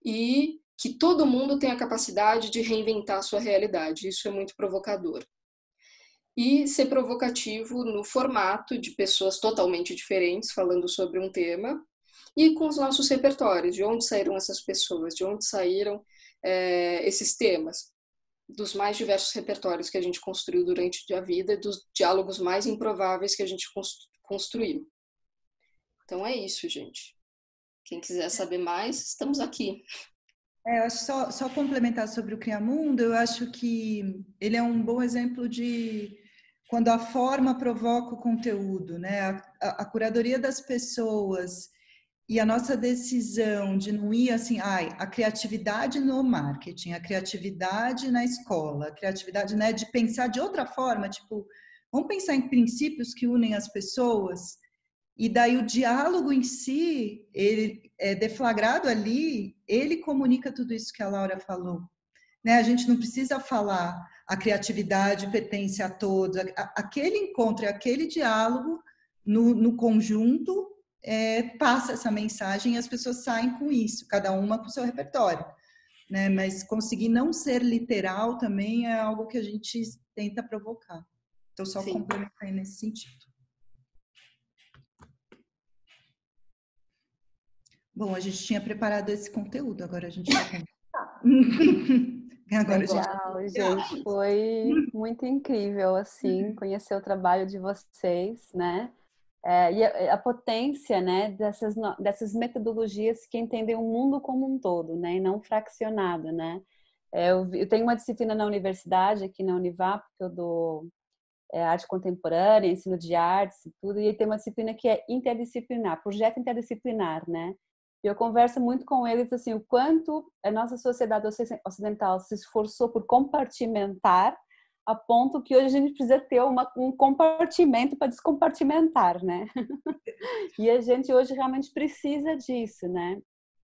e que todo mundo tem a capacidade de reinventar a sua realidade. Isso é muito provocador. E ser provocativo no formato de pessoas totalmente diferentes falando sobre um tema e com os nossos repertórios, de onde saíram essas pessoas, de onde saíram esses temas, dos mais diversos repertórios que a gente construiu durante a vida, dos diálogos mais improváveis que a gente construiu. Então é isso, gente. Quem quiser saber mais, estamos aqui. Eu acho só complementar sobre o Criamundo, eu acho que ele é um bom exemplo de quando a forma provoca o conteúdo, né? A curadoria das pessoas e a nossa decisão de não ir assim, a criatividade no marketing, a criatividade na escola, a criatividade, né, de pensar de outra forma, tipo, vamos pensar em princípios que unem as pessoas, e daí o diálogo em si, ele é deflagrado ali, ele comunica tudo isso que a Laura falou. Né? A gente não precisa falar a criatividade pertence a todos, aquele encontro, aquele diálogo no conjunto passa essa mensagem e as pessoas saem com isso, cada uma com o seu repertório. Né? Mas conseguir não ser literal também é algo que a gente tenta provocar. Então, só complementar nesse sentido. Bom, a gente tinha preparado esse conteúdo, agora a gente vai conversar. Agora legal, gente, foi muito incrível, assim, conhecer o trabalho de vocês, né? E a potência, né, dessas metodologias que entendem o mundo como um todo, né, e não fraccionado, né? Eu tenho uma disciplina na universidade, aqui na Univap, que eu dou arte contemporânea, ensino de artes e tudo, e tem uma disciplina que é interdisciplinar, projeto interdisciplinar, né? E eu converso muito com eles, assim, o quanto a nossa sociedade ocidental se esforçou por compartimentar, a ponto que hoje a gente precisa ter um compartimento para descompartimentar, né? E a gente hoje realmente precisa disso, né?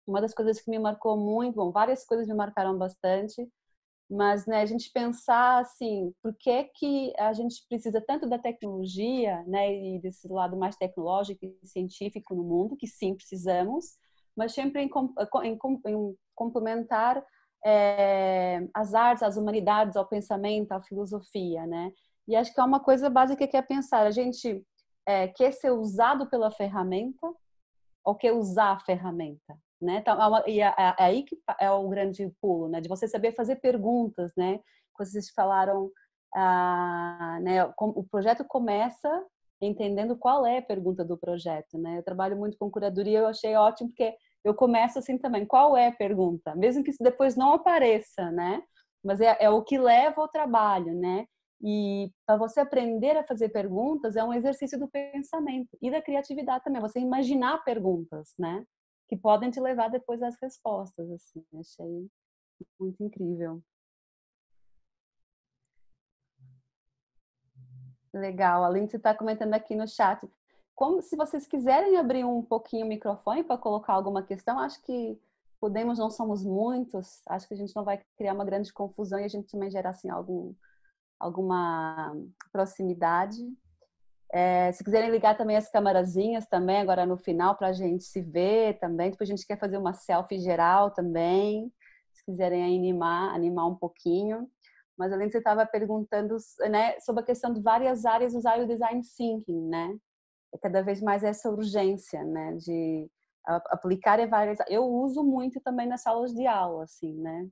Uma das coisas que me marcou muito, bom, várias coisas me marcaram bastante, mas, né, a gente pensar assim, por que a gente precisa tanto da tecnologia, né, e desse lado mais tecnológico e científico no mundo, que sim, precisamos, mas sempre em complementar as artes, as humanidades, ao pensamento, à filosofia, né? E acho que é uma coisa básica que é pensar, a gente quer ser usado pela ferramenta ou quer usar a ferramenta? Né? Então, aí que é o grande pulo, né? De você saber fazer perguntas, né? Vocês falaram, né? O projeto começa entendendo qual é a pergunta do projeto, né? Eu trabalho muito com curadoria, eu achei ótimo porque eu começo assim também, qual é a pergunta? Mesmo que isso depois não apareça, né? Mas é o que leva ao trabalho, né? E para você aprender a fazer perguntas é um exercício do pensamento e da criatividade também, você imaginar perguntas, né? Que podem te levar depois às respostas, assim. Achei muito incrível. Legal. A Lindsay está comentando aqui no chat. Como se vocês quiserem abrir um pouquinho o microfone para colocar alguma questão, acho que podemos, não somos muitos, acho que a gente não vai criar uma grande confusão e a gente também gerar assim, alguma proximidade. Se quiserem ligar também as camarazinhas também, agora no final, para a gente se ver também. Depois a gente quer fazer uma selfie geral também, se quiserem animar um pouquinho. Mas além de você estava perguntando, né, sobre a questão de várias áreas usar o design thinking, né? Cada vez mais essa urgência, né, de aplicar em várias. Eu uso muito também nas salas de aula, assim, né?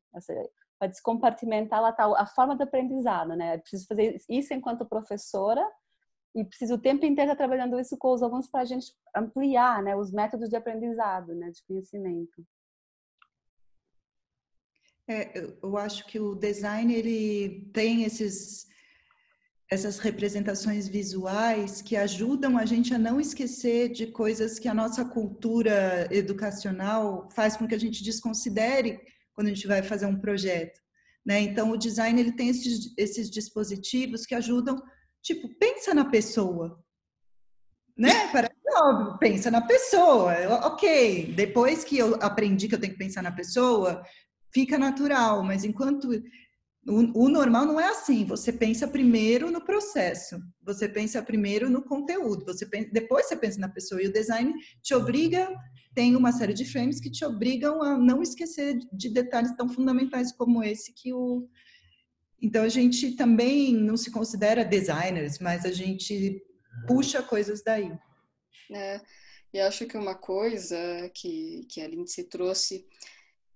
para descompartimentar a forma de aprendizado, né? Eu preciso fazer isso enquanto professora e preciso o tempo inteiro estar trabalhando isso com os alunos para a gente ampliar, né, os métodos de aprendizado, né, de conhecimento. Eu acho que o design ele tem essas representações visuais que ajudam a gente a não esquecer de coisas que a nossa cultura educacional faz com que a gente desconsidere quando a gente vai fazer um projeto, né? Então, o design ele tem esses dispositivos que ajudam, tipo, pensa na pessoa, né? Parece óbvio, pensa na pessoa. Ok, depois que eu aprendi que eu tenho que pensar na pessoa, fica natural, mas enquanto o normal não é assim. Você pensa primeiro no processo, você pensa primeiro no conteúdo, depois você pensa na pessoa. E o design te obriga, tem uma série de frames que te obrigam a não esquecer de detalhes tão fundamentais como esse Então, a gente também não se considera designers, mas a gente puxa coisas daí. E acho que uma coisa que a Lindsay trouxe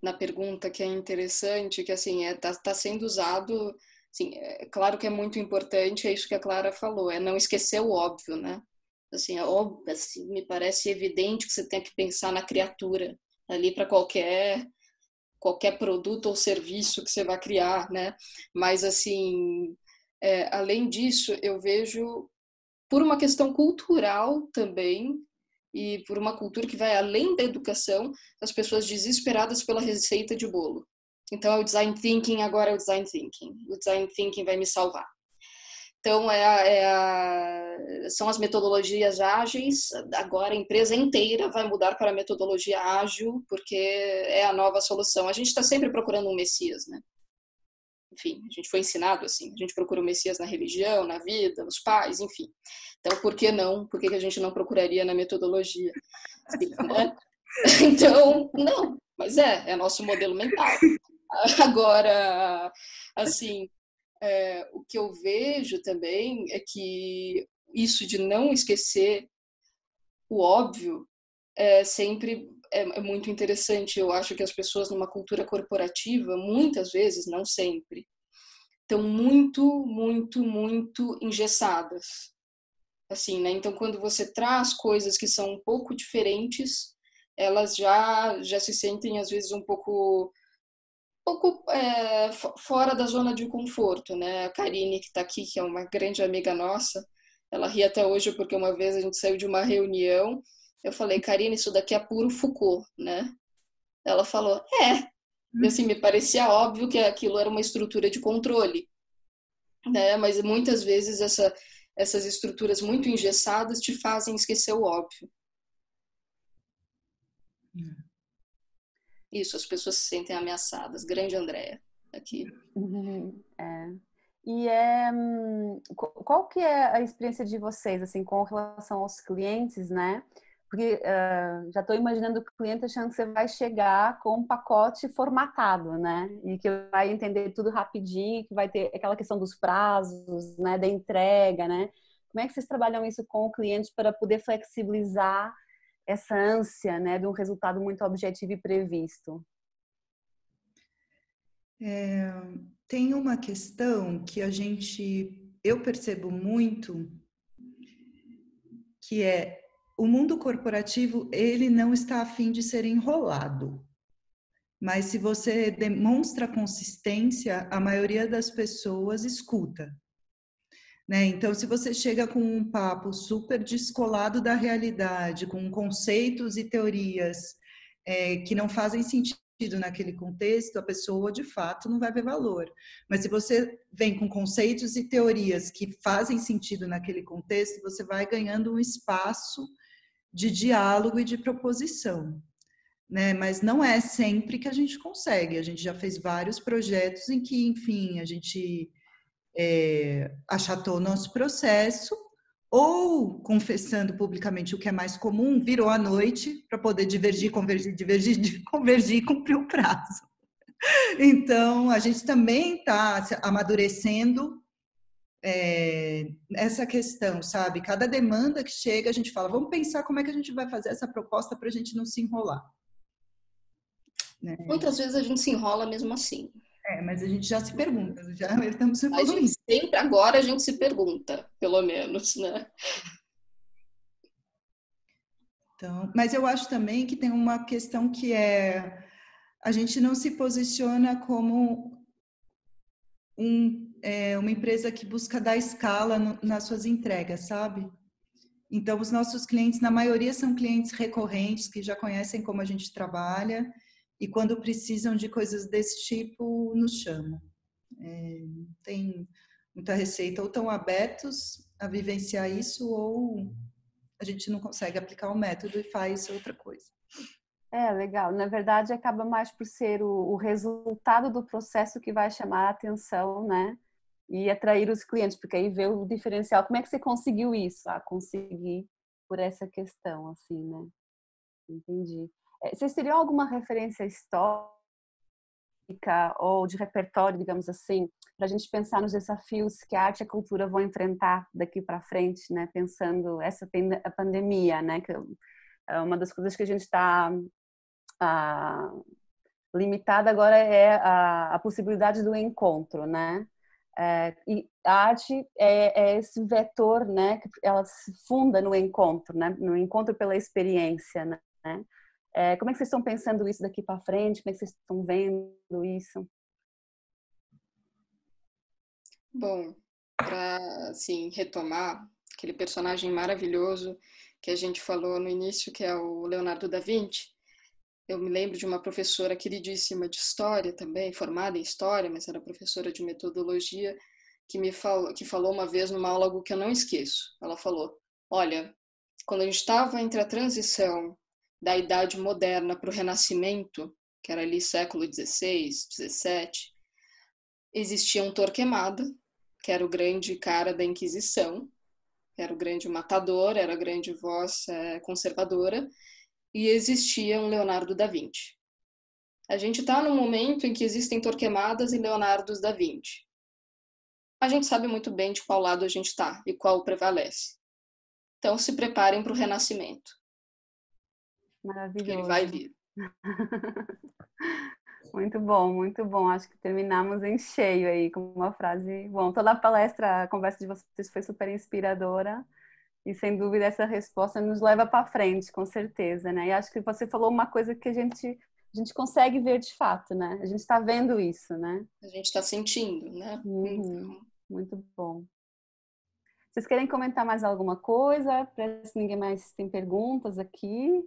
na pergunta que é interessante, que assim, tá sendo usado, assim, é claro que é muito importante, é isso que a Clara falou, é não esquecer o óbvio, né? Assim, assim, me parece evidente que você tem que pensar na criatura ali para qualquer produto ou serviço que você vai criar, né? Mas assim, além disso, eu vejo por uma questão cultural também, e por uma cultura que vai além da educação, as pessoas desesperadas pela receita de bolo. Então, é o design thinking, agora é o design thinking. O design thinking vai me salvar. Então, são as metodologias ágeis. Agora, a empresa inteira vai mudar para a metodologia ágil, porque é a nova solução. A gente está sempre procurando um Messias, né? Enfim, a gente foi ensinado assim, a gente procura o Messias na religião, na vida, nos pais, enfim. Então, por que não? Por que a gente não procuraria na metodologia? Assim, né? Então, não, mas é nosso modelo mental. Agora, assim, o que eu vejo também é que isso de não esquecer o óbvio sempre é muito interessante. Eu acho que as pessoas numa cultura corporativa, muitas vezes, não sempre, estão muito, muito, muito engessadas. Assim, né? Então, quando você traz coisas que são um pouco diferentes, elas já se sentem, às vezes, um pouco fora da zona de conforto, né? A Karine, que está aqui, que é uma grande amiga nossa, ela ri até hoje porque uma vez a gente saiu de uma reunião, eu falei, Karine, isso daqui é puro Foucault, né? Ela falou, E assim, me parecia óbvio que aquilo era uma estrutura de controle, né? Mas muitas vezes essas estruturas muito engessadas te fazem esquecer o óbvio. Isso, as pessoas se sentem ameaçadas. Grande Andréa, aqui. E qual que é a experiência de vocês, assim, com relação aos clientes, né? Porque já estou imaginando o cliente achando que você vai chegar com um pacote formatado, né? E que vai entender tudo rapidinho, que vai ter aquela questão dos prazos, né? Da entrega, né? Como é que vocês trabalham isso com o cliente para poder flexibilizar essa ânsia, né? De um resultado muito objetivo e previsto? Tem uma questão que eu percebo muito, que o mundo corporativo, ele não está a fim de ser enrolado. Mas se você demonstra consistência, a maioria das pessoas escuta, né? Então, se você chega com um papo super descolado da realidade, com conceitos e teorias que não fazem sentido naquele contexto, a pessoa de fato não vai ver valor. Mas se você vem com conceitos e teorias que fazem sentido naquele contexto, você vai ganhando um espaço de diálogo e de proposição, né? Mas não é sempre que a gente consegue. A gente já fez vários projetos em que, enfim, a gente achatou o nosso processo, ou confessando publicamente o que é mais comum, virou à noite para poder divergir, convergir e cumprir o prazo. Então, a gente também está amadurecendo essa questão, sabe? Cada demanda que chega, a gente fala, vamos pensar como é que a gente vai fazer essa proposta para a gente não se enrolar. Né? Muitas vezes a gente se enrola mesmo assim. Mas a gente já se pergunta, já estamos evoluindo. Sempre agora a gente se pergunta, pelo menos, né? Então, mas eu acho também que tem uma questão que a gente não se posiciona como uma empresa que busca dar escala nas suas entregas, sabe? Então, os nossos clientes, na maioria, são clientes recorrentes, que já conhecem como a gente trabalha, e quando precisam de coisas desse tipo, nos chamam. Tem muita receita, ou estão abertos a vivenciar isso, ou a gente não consegue aplicar o método e faz outra coisa. Legal. Na verdade, acaba mais por ser o resultado do processo que vai chamar a atenção, né? E atrair os clientes, porque aí vê o diferencial. Como é que você conseguiu isso? Consegui por essa questão, assim, né? Entendi. Vocês teriam alguma referência histórica ou de repertório, digamos assim, para a gente pensar nos desafios que a arte e a cultura vão enfrentar daqui para frente, né? Pensando a pandemia, né? Que é uma das coisas que a gente está limitada agora é a possibilidade do encontro, né? E a arte é esse vetor, né? Que ela se funda no encontro, né? No encontro pela experiência, né? Como é que vocês estão pensando isso daqui para frente? Como é que vocês estão vendo isso? Bom, para assim, retomar aquele personagem maravilhoso que a gente falou no início, que é o Leonardo da Vinci, eu me lembro de uma professora queridíssima de história também, formada em história, mas era professora de metodologia, que falou uma vez numa aula algo que eu não esqueço. Ela falou: olha, quando a gente estava entre a transição da Idade Moderna para o Renascimento, que era ali século XVI, XVII, existia um Torquemada, que era o grande cara da Inquisição, era o grande matador, era a grande voz conservadora, e existia um Leonardo da Vinci. A gente está num momento em que existem Torquemadas e Leonardos da Vinci. A gente sabe muito bem de qual lado a gente está e qual prevalece. Então se preparem para o Renascimento. Maravilhoso. Que ele vai vir. Muito bom, muito bom. Acho que terminamos em cheio aí com uma frase. Bom, toda a palestra, a conversa de vocês foi super inspiradora e sem dúvida essa resposta nos leva para frente, com certeza, né? E acho que você falou uma coisa que a gente consegue ver de fato, né? A gente está vendo isso, né? A gente está sentindo, né? Então... Muito bom. Vocês querem comentar mais alguma coisa? Para se ninguém mais tem perguntas aqui.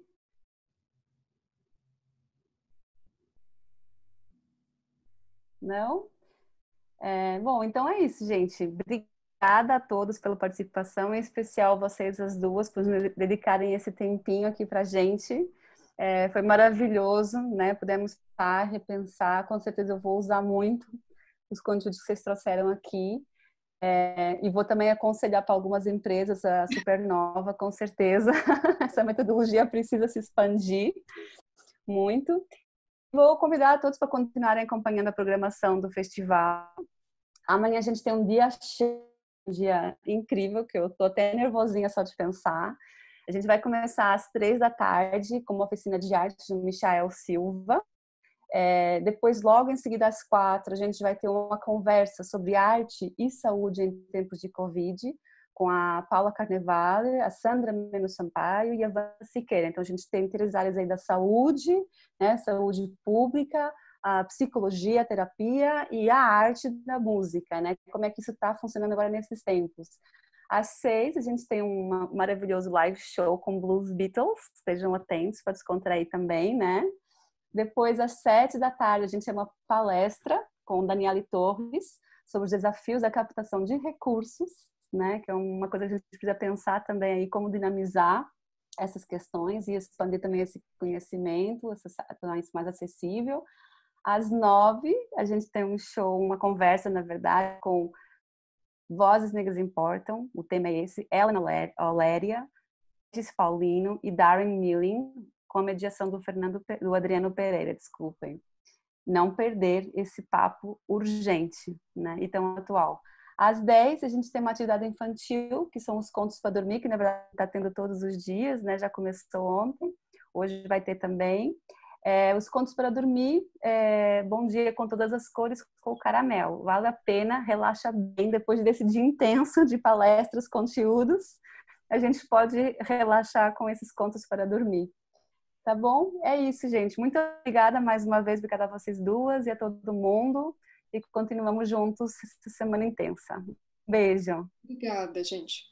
Não? Bom, então é isso, gente. Obrigada a todos pela participação, em especial vocês as duas, por nos dedicarem esse tempinho aqui para a gente. Foi maravilhoso, né? Pudemos repensar. Com certeza eu vou usar muito os conteúdos que vocês trouxeram aqui. E vou também aconselhar para algumas empresas a Supernova, com certeza. Essa metodologia precisa se expandir muito. Vou convidar a todos para continuarem acompanhando a programação do festival. Amanhã a gente tem um dia cheio, um dia incrível, que eu estou até nervosinha só de pensar. A gente vai começar às 15h com uma oficina de arte do Michael Silva. Depois, logo em seguida, às 16h, a gente vai ter uma conversa sobre arte e saúde em tempos de Covid, com a Paula Carnevale, a Sandra Meno Sampaio e a Vanessa Siqueira. Então, a gente tem 3 áreas aí da saúde, né? Saúde pública, a psicologia, a terapia e a arte da música, né? Como é que isso está funcionando agora nesses tempos. Às 6h, a gente tem um maravilhoso live show com Blues Beatles. Estejam atentos para descontrair também, né? Depois, às 7h, a gente tem uma palestra com Daniele Torres sobre os desafios da captação de recursos, né? Que é uma coisa que a gente precisa pensar também aí, como dinamizar essas questões e expandir também esse conhecimento, tornar isso mais acessível. Às 9h, a gente tem um show, uma conversa, na verdade, com Vozes Negras Importam, o tema é esse, Ellen Oléria, Tis Paulino e Darren Milling, com a mediação do Adriano Pereira, desculpem. Não perder esse papo urgente, né? E tão atual. Às 10h, a gente tem uma atividade infantil, que são os contos para dormir, que na verdade está tendo todos os dias, né? Já começou ontem, hoje vai ter também. Os contos para dormir, Bom Dia com Todas as Cores com o Caramel. Vale a pena, relaxa bem depois desse dia intenso de palestras, conteúdos. A gente pode relaxar com esses contos para dormir. Tá bom? É isso, gente. Muito obrigada mais uma vez, obrigada a vocês duas e a todo mundo. E continuamos juntos essa semana intensa. Beijo. Obrigada, gente.